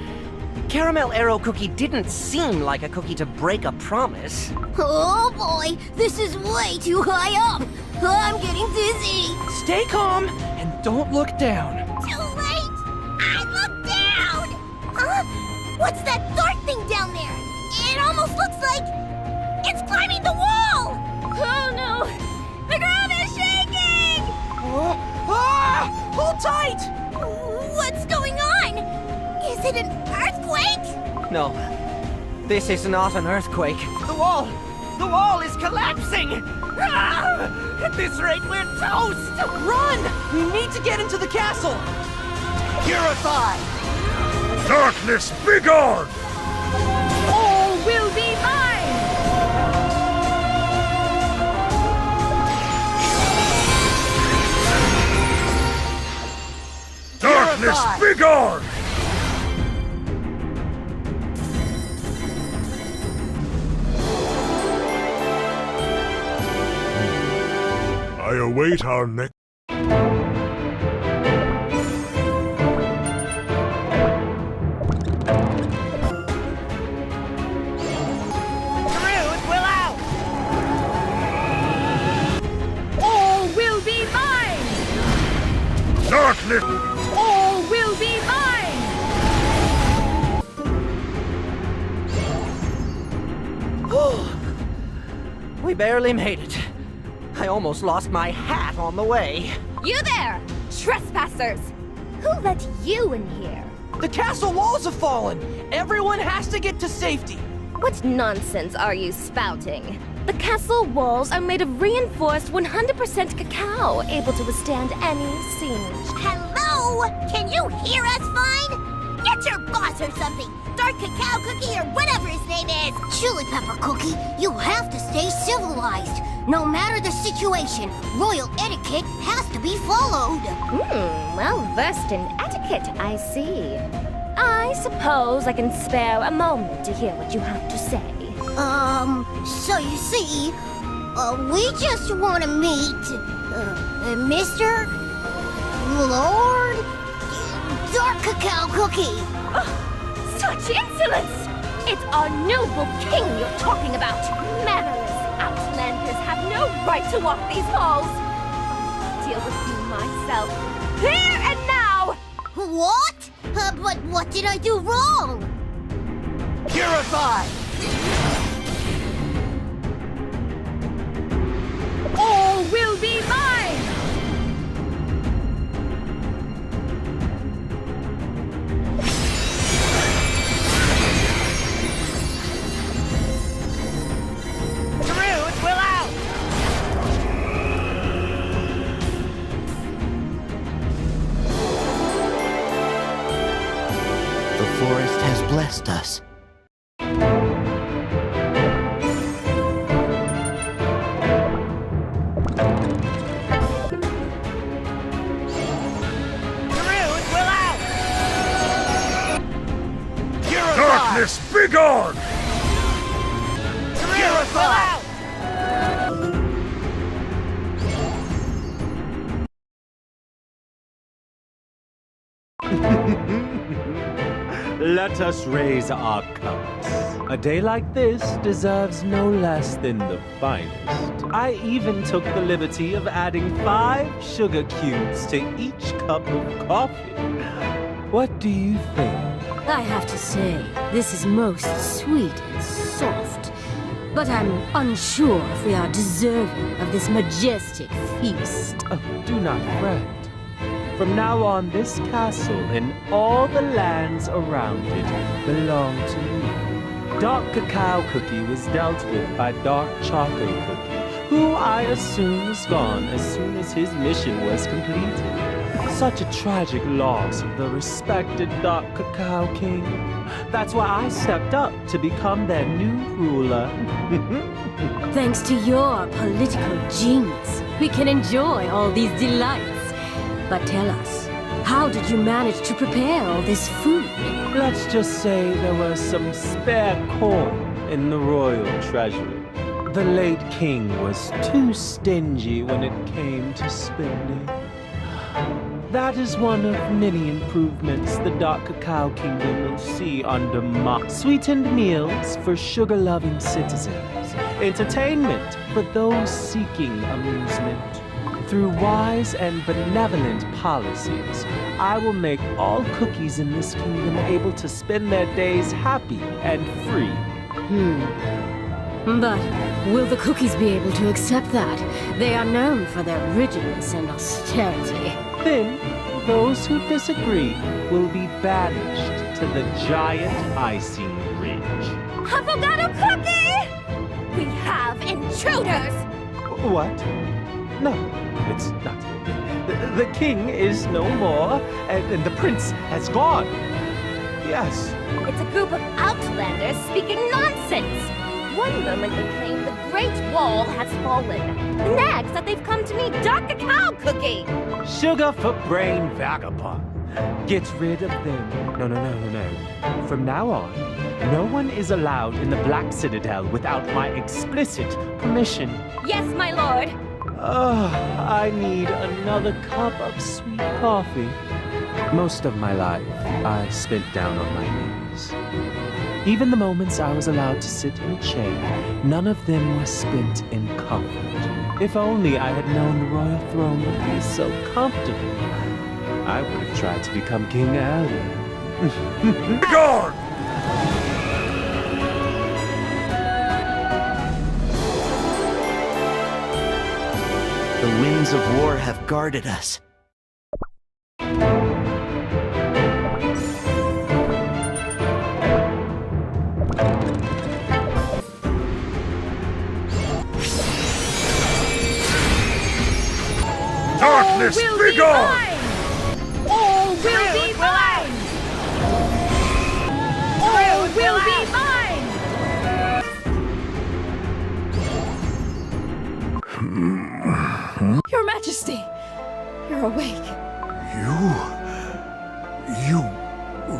Caramel Arrow Cookie didn't seem like a cookie to break a promise. Oh boy, this is way too high up. I'm getting dizzy. Stay calm and don't look down. Too late. I looked down. Huh? What's that dark thing down there? It almost looks like it's climbing the wall. Oh no, the ground is shaking. Hold tight! What's going on? Is it an earthquake? No, this is not an earthquake. The wall is collapsing! At this rate, we're toast! Run! We need to get into the castle! Purify! Darkness, begone! All will be mine! Darkness, begone! I await our next... Truth will out! All will be mine! Darkness! All will be mine! We barely made it. I almost lost my hat on the way. You there, trespassers! Who let you in here? The castle walls have fallen! Everyone has to get to safety! What nonsense are you spouting? The castle walls are made of reinforced 100% cacao, able to withstand any siege. Hello? Can you hear us fine? Get your boss or something! Dark Cacao Cookie or whatever his name is! Chili Pepper Cookie, you have to stay civilized. No matter the situation, royal etiquette has to be followed. Well versed in etiquette, I see. I suppose I can spare a moment to hear what you have to say. So you see, we just want to meet, Mr. Lord Dark Cacao Cookie. Such insolence! It's our noble king you're talking about. Mannerless outlanders have no right to walk these halls. I'll deal with you myself, here and now! What? But what did I do wrong? Purify! All will be mine! Truth will out! The forest has blessed us. Truth will out! Darkness, begone! Truth will out! Let us raise our cups. A day like this deserves no less than the finest. I even took the liberty of adding 5 sugar cubes to each cup of coffee. What do you think? I have to say, this is most sweet and soft. But I'm unsure if we are deserving of this majestic feast. Oh, do not fret. From now on, this castle and all the lands around it belong to me. Dark Cacao Cookie was dealt with by Dark Choco Cookie, who I assume was gone as soon as his mission was completed. Such a tragic loss of the respected Dark Cacao King. That's why I stepped up to become their new ruler. Thanks to your political genius, we can enjoy all these delights. But tell us, how did you manage to prepare all this food? Let's just say there was some spare corn in the royal treasury. The late king was too stingy when it came to spending. That is one of many improvements the Dark Cacao Kingdom will see under my sweetened meals for sugar-loving citizens, entertainment for those seeking amusement. Through wise and benevolent policies, I will make all cookies in this kingdom able to spend their days happy and free. But will the cookies be able to accept that? They are known for their rigidness and austerity. Then, those who disagree will be banished to the giant icing ridge. Avocado cookie! We have intruders! What? No, it's not. The king is no more, and the prince has gone. Yes. It's a group of outlanders speaking nonsense. One moment they claim the Great Wall has fallen. The next that they've come to meet Dark Cacao Cookie. Sugar for brain vagabond. Get rid of them. No. From now on, no one is allowed in the Black Citadel without my explicit permission. Yes, my lord. I need another cup of sweet coffee. Most of my life, I spent down on my knees. Even the moments I was allowed to sit in a chair, none of them were spent in comfort. If only I had known the royal throne would be so comfortable, I would have tried to become king earlier. Begone! The winds of war have guarded us. Darkness, be gone! All will be mine! All will be mine! Your Majesty! You're awake. You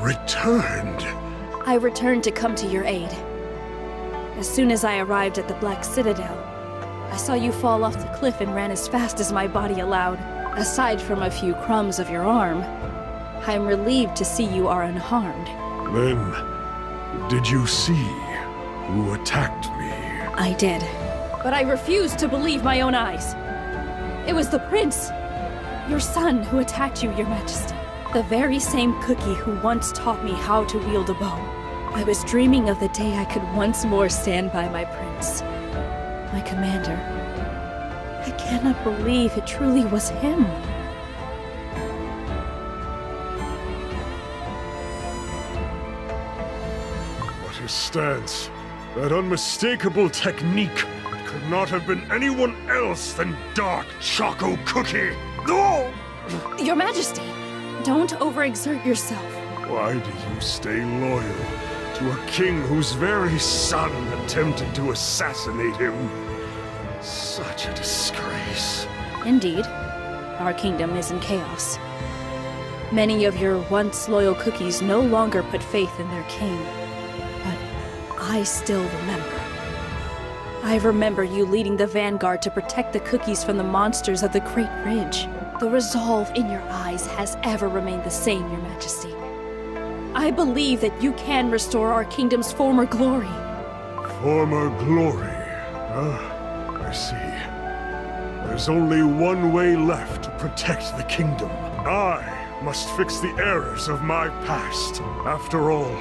returned. I returned to come to your aid. As soon as I arrived at the Black Citadel, I saw you fall off the cliff and ran as fast as my body allowed. Aside from a few crumbs of your arm, I'm relieved to see you are unharmed. Then, did you see who attacked me? I did, but I refused to believe my own eyes. It was the prince, your son, who attacked you, Your Majesty. The very same Cookie who once taught me how to wield a bow. I was dreaming of the day I could once more stand by my prince, my commander. I cannot believe it truly was him. What his stance, that unmistakable technique. It could not have been anyone else than Dark Choco Cookie. No! Your Majesty, don't overexert yourself. Why do you stay loyal to a king whose very son attempted to assassinate him? Such a disgrace. Indeed, our kingdom is in chaos. Many of your once loyal cookies no longer put faith in their king. But I still remember. I remember you leading the vanguard to protect the cookies from the monsters of the Great Ridge. The resolve in your eyes has ever remained the same, Your Majesty. I believe that you can restore our kingdom's former glory. Former glory? Ah, I see. There's only one way left to protect the kingdom. I must fix the errors of my past. After all,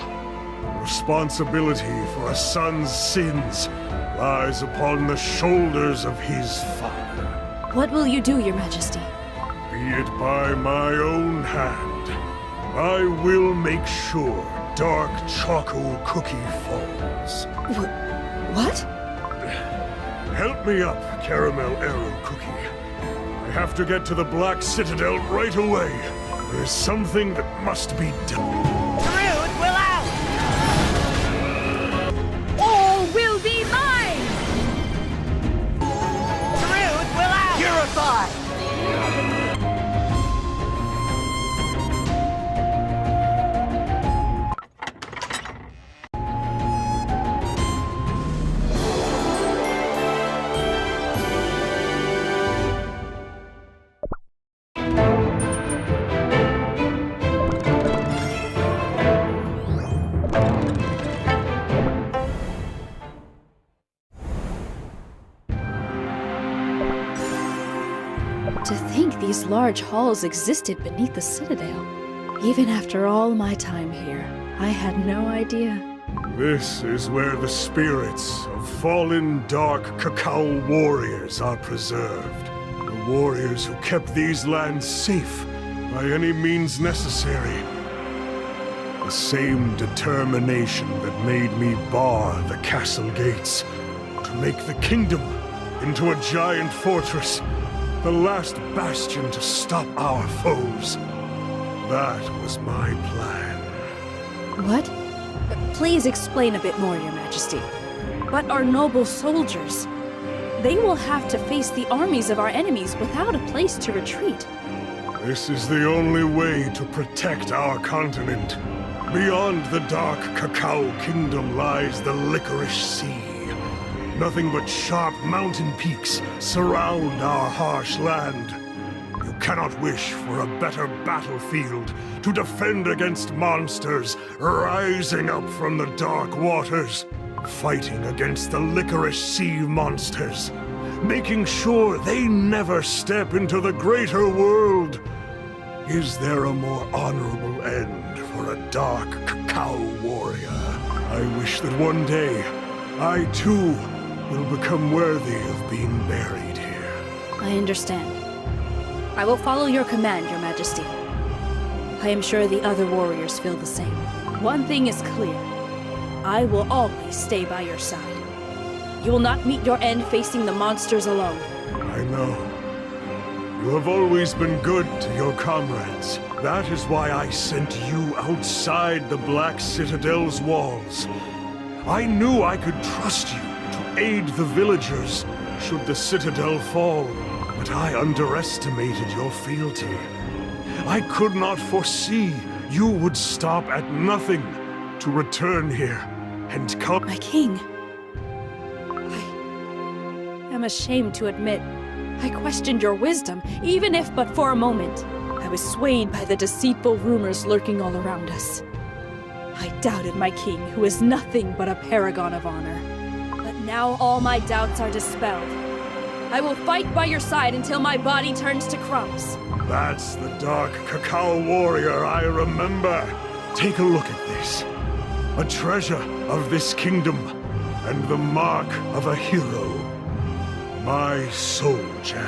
responsibility for a son's sins lies upon the shoulders of his father. What will you do, Your Majesty? Be it by my own hand, I will make sure Dark Choco Cookie falls. What? Help me up, Caramel Arrow Cookie. I have to get to the Black Citadel right away. There's something that must be done. Truth will out! All will be mine! Truth will out! Purify! To think these large halls existed beneath the Citadel. Even after all my time here, I had no idea. This is where the spirits of fallen Dark Cacao warriors are preserved. The warriors who kept these lands safe by any means necessary. The same determination that made me bar the castle gates, to make the kingdom into a giant fortress, the last bastion to stop our foes. That was my plan. What? Please explain a bit more, Your Majesty. But our noble soldiers, they will have to face the armies of our enemies without a place to retreat. This is the only way to protect our continent. Beyond the Dark Cacao Kingdom lies the Licorice Sea. Nothing but sharp mountain peaks surround our harsh land. You cannot wish for a better battlefield to defend against monsters rising up from the dark waters, fighting against the Licorice Sea monsters, making sure they never step into the greater world. Is there a more honorable end for a Dark Cacao warrior? I wish that one day, I too will become worthy of being buried here. I understand. I will follow your command, Your Majesty. I am sure the other warriors feel the same. One thing is clear. I will always stay by your side. You will not meet your end facing the monsters alone. I know. You have always been good to your comrades. That is why I sent you outside the Black Citadel's walls. I knew I could trust you to aid the villagers should the Citadel fall, but I underestimated your fealty. I could not foresee you would stop at nothing to return here and come— My king. I am ashamed to admit, I questioned your wisdom, even if but for a moment. I was swayed by the deceitful rumors lurking all around us. I doubted my king, who is nothing but a paragon of honor. But now all my doubts are dispelled. I will fight by your side until my body turns to crumbs. That's the dark Cacao warrior I remember. Take a look at this. A treasure of this kingdom, and the mark of a hero. My soul gem.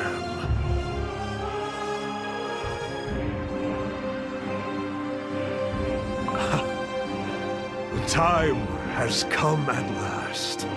The time has come at last.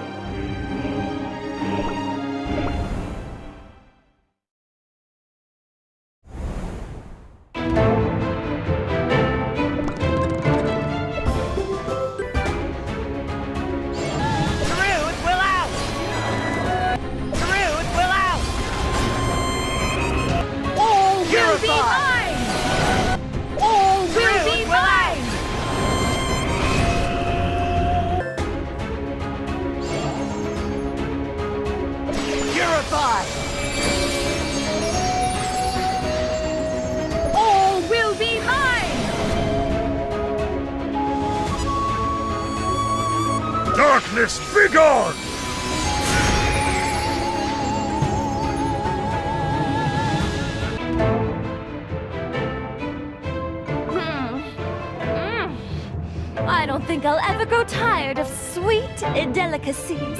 Darkness, begone! I don't think I'll ever grow tired of sweet delicacies.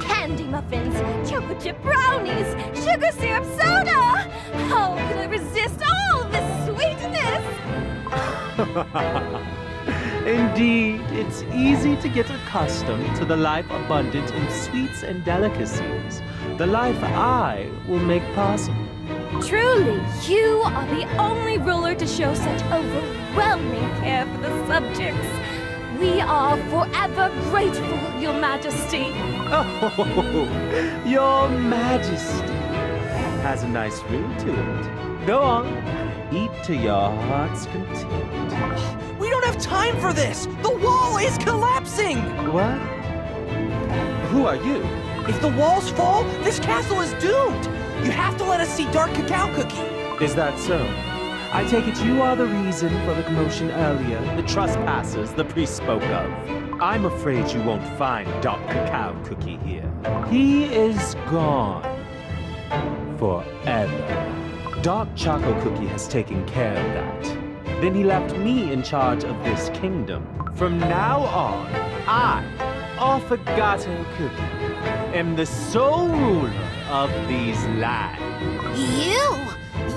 Candy muffins, chocolate chip brownies, sugar syrup soda! How can I resist all this sweetness? Indeed, it's easy to get accustomed to the life abundant in sweets and delicacies. The life I will make possible. Truly, you are the only ruler to show such overwhelming care for the subjects. We are forever grateful, Your Majesty. Oh, Your Majesty has a nice ring to it. Go on, eat to your heart's content. We don't have time for this! The wall is collapsing! What? Who are you? If the walls fall, this castle is doomed! You have to let us see Dark Cacao Cookie! Is that so? I take it you are the reason for the commotion earlier, the trespassers the priest spoke of. I'm afraid you won't find Dark Cacao Cookie here. He is gone. Forever. Dark Choco Cookie has taken care of that. Then he left me in charge of this kingdom. From now on, I, Affogato Cookie, am the sole ruler of these lands.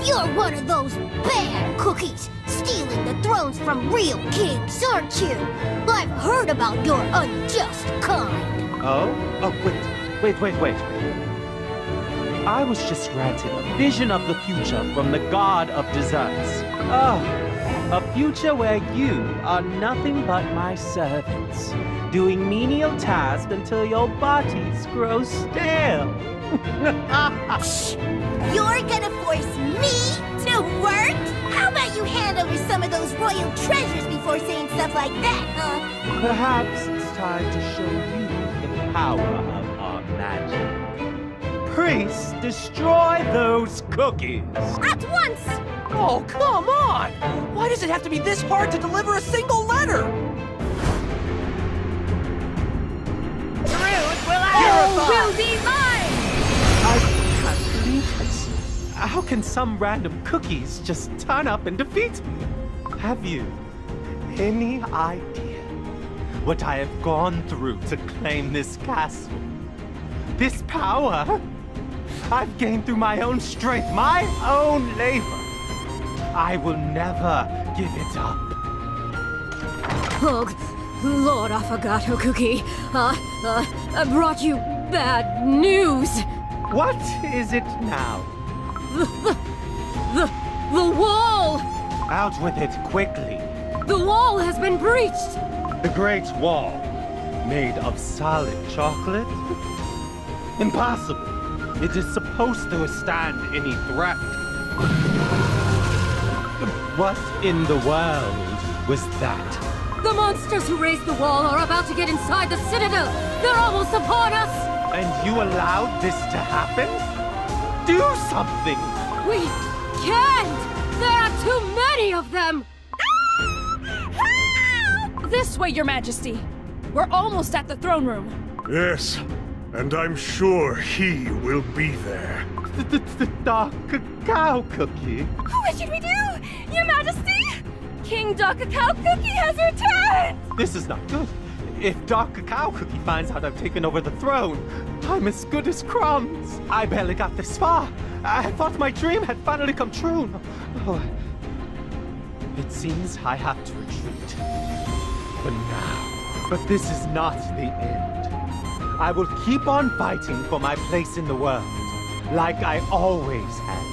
You're one of those bad cookies, stealing the thrones from real kings, aren't you? I've heard about your unjust kind. Oh, wait. I was just granted a vision of the future from the god of desserts. A future where you are nothing but my servants, doing menial tasks until your bodies grow stale. You're gonna force me to work? How about you hand over some of those royal treasures before saying stuff like that, huh? Perhaps it's time to show you the power of our magic. Priests, destroy those cookies! At once! Oh, come on! Why does it have to be this hard to deliver a single letter? Truth will All will be mine! I can't believe this. How can some random cookies just turn up and defeat me? Have you any idea what I have gone through to claim this castle? This power I've gained through my own strength, my own labor. I will never give it up. Oh, Lord Affogato Cookie, I brought you bad news. What is it now? The wall! Out with it quickly. The wall has been breached! The Great Wall, made of solid chocolate? Impossible. It is supposed to withstand any threat. What in the world was that? The monsters who raised the wall are about to get inside the citadel! They're almost upon us! And you allowed this to happen? Do something! We can't! There are too many of them! This way, Your Majesty. We're almost at the throne room. Yes, and I'm sure he will be there. The dark cacao cookie. What should we do? Your Majesty? King Dark Cacao Cookie has returned! This is not good. If Dark Cacao Cookie finds out I've taken over the throne, I'm as good as crumbs. I barely got this far. I thought my dream had finally come true. Oh, it seems I have to retreat. For now. But this is not the end. I will keep on fighting for my place in the world, like I always have.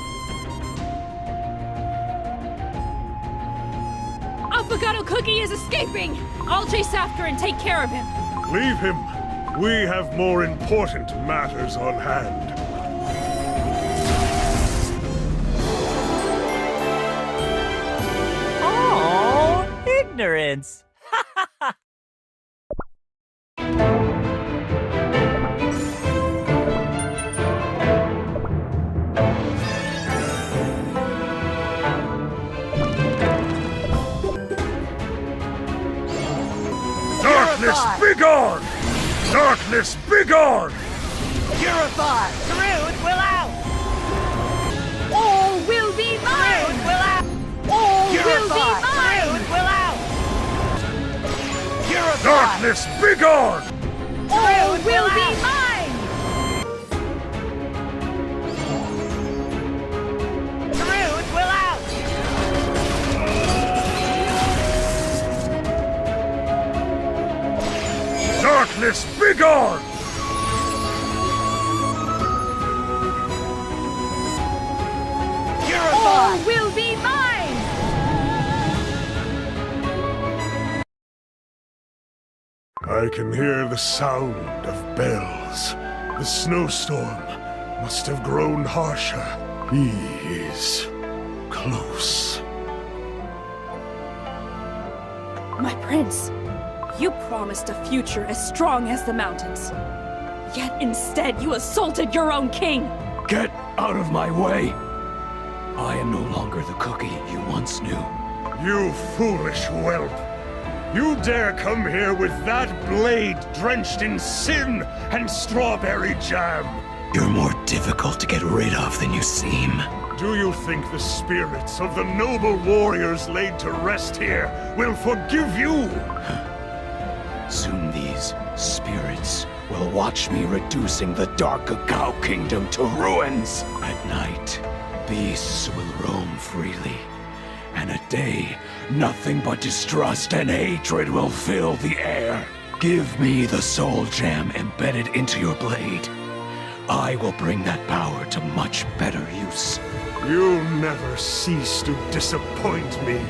Avocado Cookie is escaping! I'll chase after and take care of him. Leave him. We have more important matters on hand. Oh, ignorance! Darkness, begone! Darkness, begone! Purify! Truth will out! All will be mine! Truth will out! All will be Purify! mine! Truth will out! Purify! Darkness, begone! All Truth will will be out! mine! Truth will out! Darkness, begone! All will be mine! I can hear the sound of bells. The snowstorm must have grown harsher. He is close. My prince, you promised a future as strong as the mountains. Yet instead you assaulted your own king! Get out of my way! I am no longer the cookie you once knew. You foolish whelp! You dare come here with that blade drenched in sin and strawberry jam! You're more difficult to get rid of than you seem. Do you think the spirits of the noble warriors laid to rest here will forgive you? Soon these spirits will watch me reducing the Dark Cacao Kingdom to ruins. At night, beasts will roam freely. And at day, nothing but distrust and hatred will fill the air. Give me the soul gem embedded into your blade. I will bring that power to much better use. You'll never cease to disappoint me,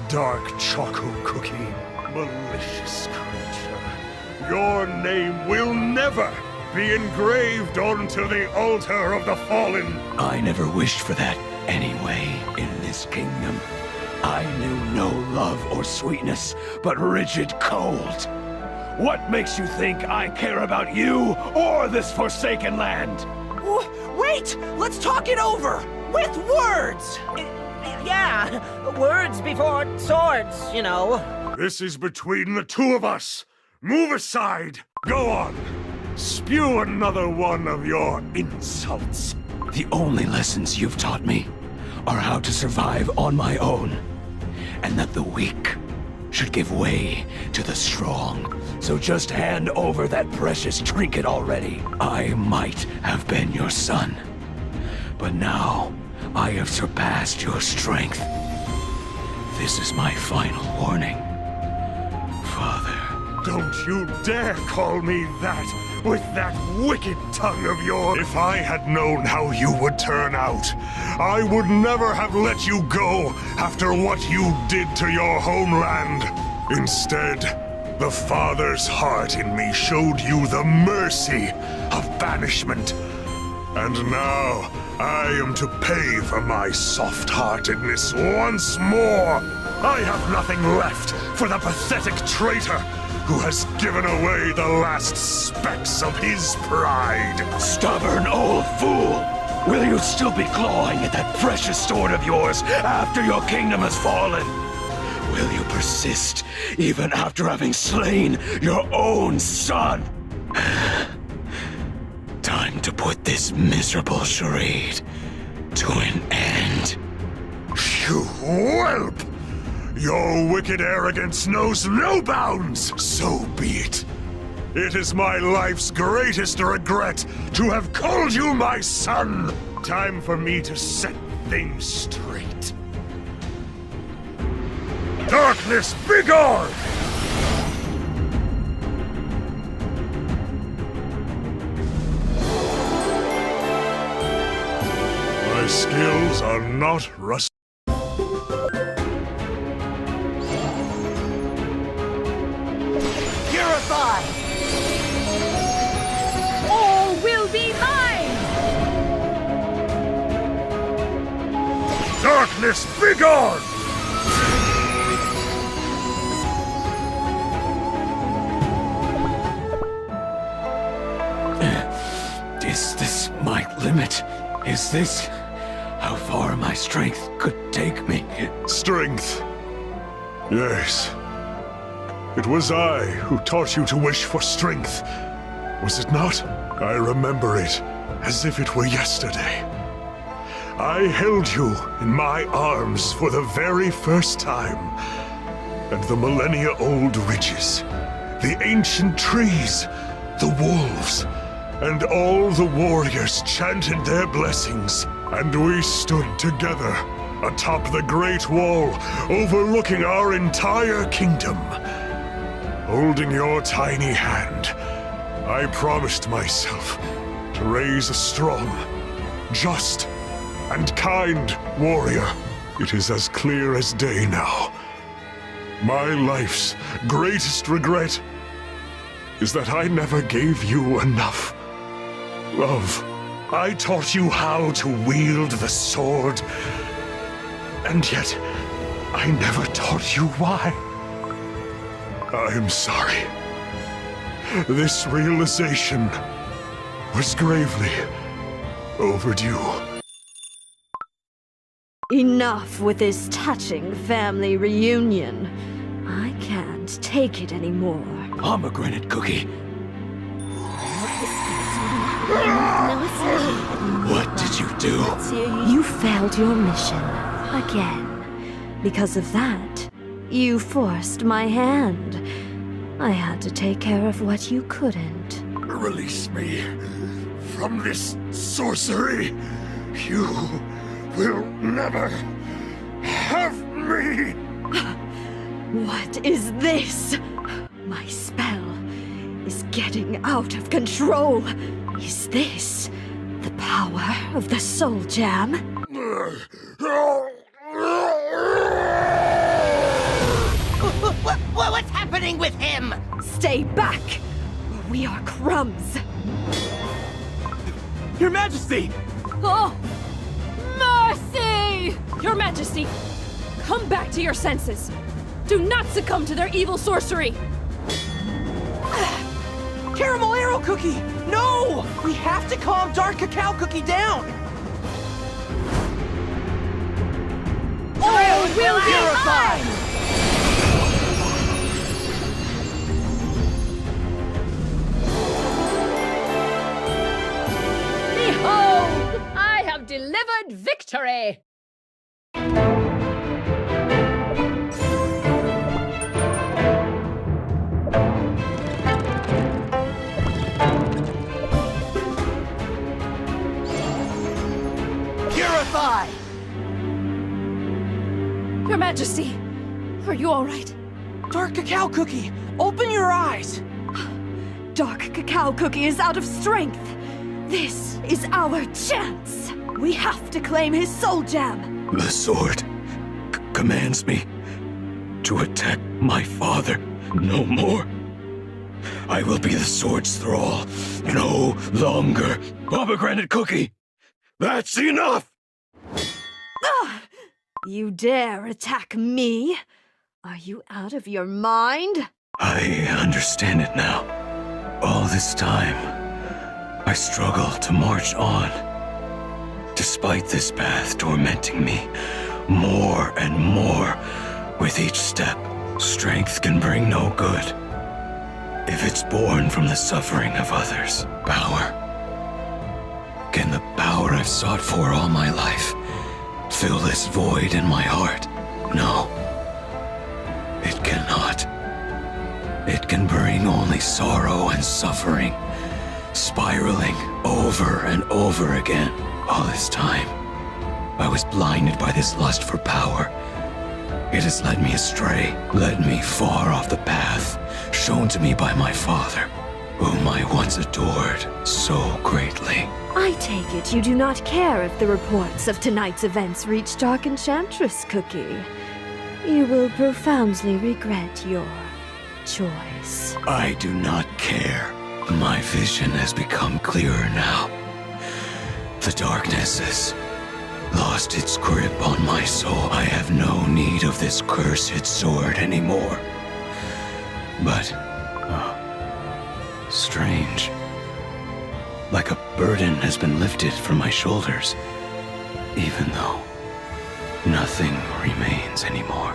Dark Choco Cookie. Malicious creature. Your name will never be engraved onto the altar of the fallen. I never wished for that anyway. In this kingdom, I knew no love or sweetness, but rigid cold. What makes you think I care about you or this forsaken land? Wait! Let's talk it over! With words! Yeah, words before swords, you know. This is between the two of us. Move aside. Go on. Spew another one of your insults. The only lessons you've taught me are how to survive on my own, and that the weak should give way to the strong. So just hand over that precious trinket already. I might have been your son, but now I have surpassed your strength. This is my final warning, Father. Don't you dare call me that with that wicked tongue of yours. If I had known how you would turn out, I would never have let you go after what you did to your homeland. Instead, the father's heart in me showed you the mercy of banishment. And now, I am to pay for my soft-heartedness once more. I have nothing left for the pathetic traitor who has given away the last specks of his pride. Stubborn old fool! Will you still be clawing at that precious sword of yours after your kingdom has fallen? Will you persist even after having slain your own son? Time to put this miserable charade to an end. You whelp! Your wicked arrogance knows no bounds! So be it. It is my life's greatest regret to have called you my son! Time for me to set things straight. Darkness, begone! My skills are not rusty. Purify! All will be mine! Darkness, begone! Is this my limit? Is this how far my strength could take me? Strength. Yes. It was I who taught you to wish for strength. Was it not? I remember it as if it were yesterday. I held you in my arms for the very first time. And the millennia-old ridges, the ancient trees, the wolves, and all the warriors chanted their blessings, and we stood together atop the Great Wall, overlooking our entire kingdom. Holding your tiny hand, I promised myself to raise a strong, just, and kind warrior. It is as clear as day now. My life's greatest regret is that I never gave you enough love. I taught you how to wield the sword, and yet I never taught you why. I am sorry. This realization was gravely overdue. Enough with this touching family reunion. I can't take it anymore. Pomegranate cookie. What did you do? You failed your mission. Again. Because of that, you forced my hand. I had to take care of what you couldn't. Release me from this sorcery. You will never have me. What is this? My spell is getting out of control. Is this the power of the Soul Jam? What's happening with him? Stay back! We are crumbs. Your Majesty! Oh! Mercy! Your Majesty, come back to your senses. Do not succumb to their evil sorcery. Caramel Arrow Cookie! No! We have to calm Dark Cacao Cookie down! All will be mine! Behold! I have delivered victory! Purify! Your Majesty, are you all right? Dark Cacao Cookie, open your eyes! Dark Cacao Cookie is out of strength. This is our chance. We have to claim his soul gem. The sword commands me to attack my father no more. I will be the sword's thrall no longer. Pomegranate Cookie, that's enough! You dare attack me? Are you out of your mind? I understand it now. All this time, I struggle to march on. Despite this path tormenting me more and more with each step, strength can bring no good if it's born from the suffering of others. Power. Can the power I've sought for all my life fill this void in my heart? No. It cannot. It can bring only sorrow and suffering, spiraling over and over again. All this time, I was blinded by this lust for power. It has led me astray, led me far off the path shown to me by my father, whom I once adored so greatly. I take it you do not care if the reports of tonight's events reach Dark Enchantress Cookie. You will profoundly regret your choice. I do not care. My vision has become clearer now. The darkness has lost its grip on my soul. I have no need of this cursed sword anymore. But, strange. Like a burden has been lifted from my shoulders, even though nothing remains anymore.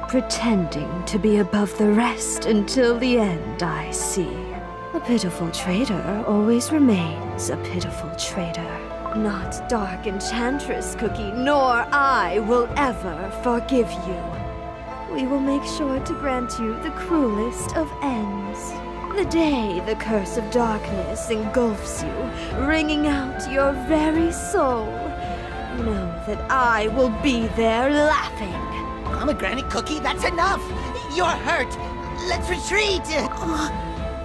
Pretending to be above the rest until the end, I see. A pitiful traitor always remains a pitiful traitor. Not Dark Enchantress Cookie, nor I will ever forgive you. We will make sure to grant you the cruelest of ends. The day the curse of darkness engulfs you, wringing out your very soul. Know that I will be there laughing. Pomegranate Cookie, that's enough! You're hurt! Let's retreat!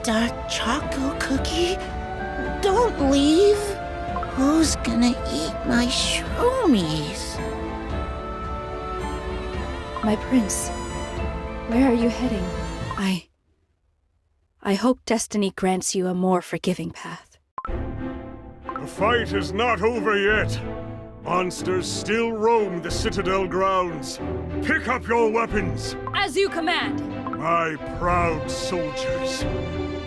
Dark Choco Cookie? Don't leave! Who's gonna eat my shroomies? My prince, where are you heading? I hope destiny grants you a more forgiving path. The fight is not over yet. Monsters still roam the Citadel grounds. Pick up your weapons. As you command. My proud soldiers.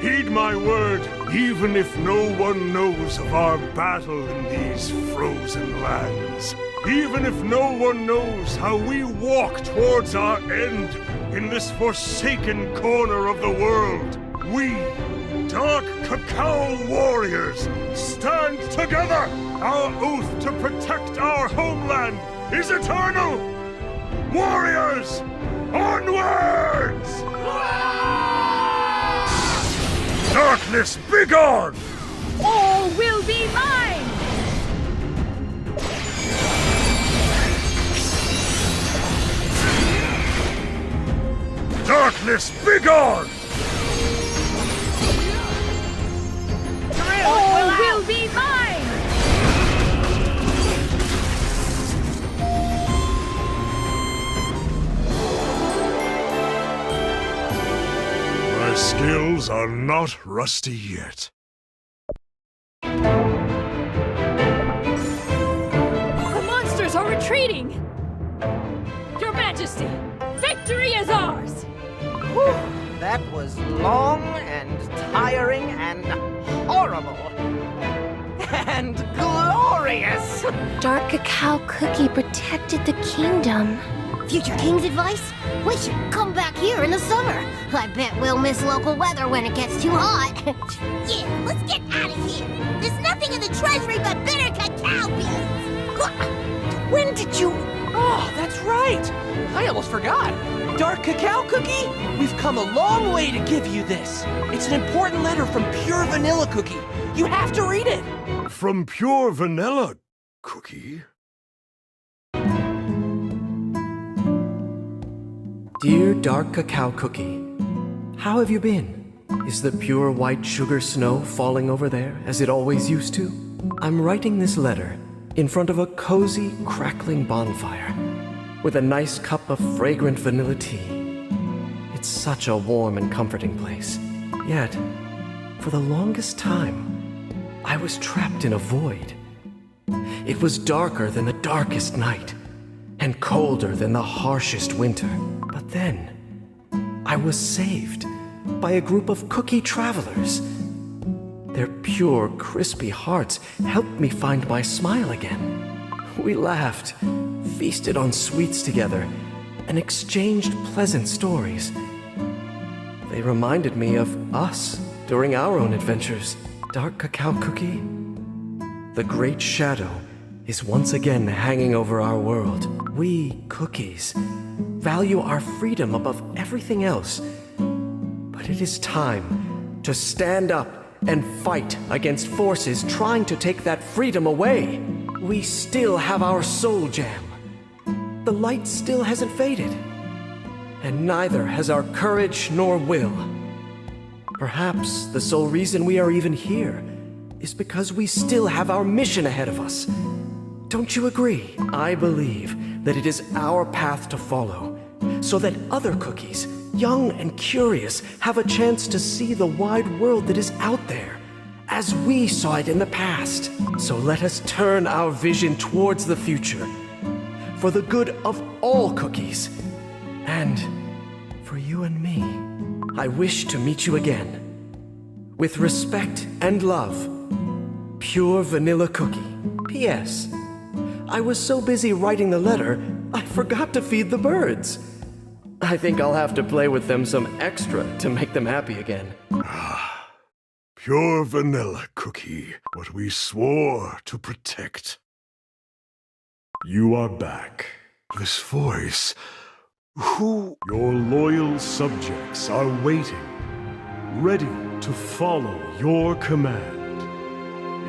Heed my word, even if no one knows of our battle in these frozen lands. Even if no one knows how we walk towards our end in this forsaken corner of the world. We, Dark Cacao warriors, stand together! Our oath to protect our homeland is eternal! Warriors, onwards! Darkness, begone! All will be mine! Darkness, begone! All will be mine! My skills are not rusty yet. The monsters are retreating! Your Majesty, victory is ours! Whew, that was long and tiring and horrible. And glorious! Dark Cacao Cookie protected the kingdom. Future King's advice? We should come back here in the summer. I bet we'll miss local weather when it gets too hot. Yeah, let's get out of here! There's nothing in the treasury but bitter cacao beans! When did you... Oh, that's right! I almost forgot. Dark Cacao Cookie? We've come a long way to give you this. It's an important letter from Pure Vanilla Cookie. You have to read it. From Pure Vanilla Cookie? Dear Dark Cacao Cookie, how have you been? Is the pure white sugar snow falling over there as it always used to? I'm writing this letter in front of a cozy, crackling bonfire with a nice cup of fragrant vanilla tea. It's such a warm and comforting place. Yet, for the longest time, I was trapped in a void. It was darker than the darkest night, and colder than the harshest winter. But then, I was saved by a group of cookie travelers. Their pure, crispy hearts helped me find my smile again. We laughed, feasted on sweets together, and exchanged pleasant stories. They reminded me of us during our own adventures. Dark Cacao Cookie, the great shadow is once again hanging over our world. We, cookies, value our freedom above everything else. But it is time to stand up and fight against forces trying to take that freedom away. We still have our soul jam. The light still hasn't faded. And neither has our courage nor will. Perhaps the sole reason we are even here is because we still have our mission ahead of us. Don't you agree? I believe that it is our path to follow, so that other cookies, young and curious, have a chance to see the wide world that is out there, as we saw it in the past. So let us turn our vision towards the future, for the good of all cookies, and for you and me. I wish to meet you again. With respect and love, Pure Vanilla Cookie. P.S. I was so busy writing the letter, I forgot to feed the birds. I think I'll have to play with them some extra to make them happy again. Pure Vanilla Cookie, what we swore to protect. You are back. This voice... Who? Your loyal subjects are waiting, ready to follow your command.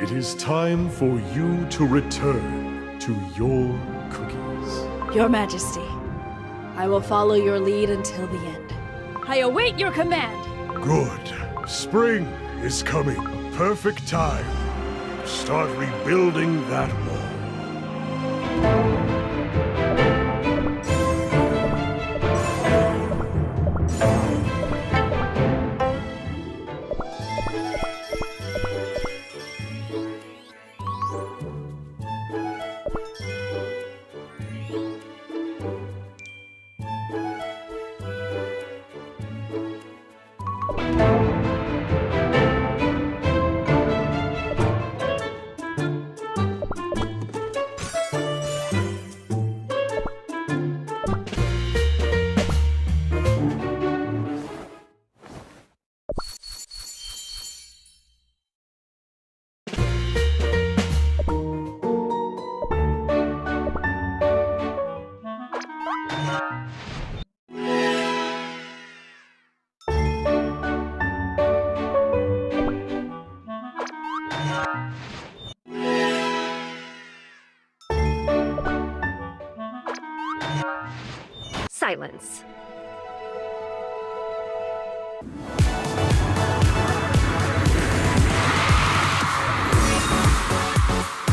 It is time for you to return to your cookies. Your Majesty, I will follow your lead until the end. I await your command. Good. Spring is coming. A perfect time to start rebuilding that wall. Silence.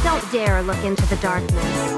Don't dare look into the darkness.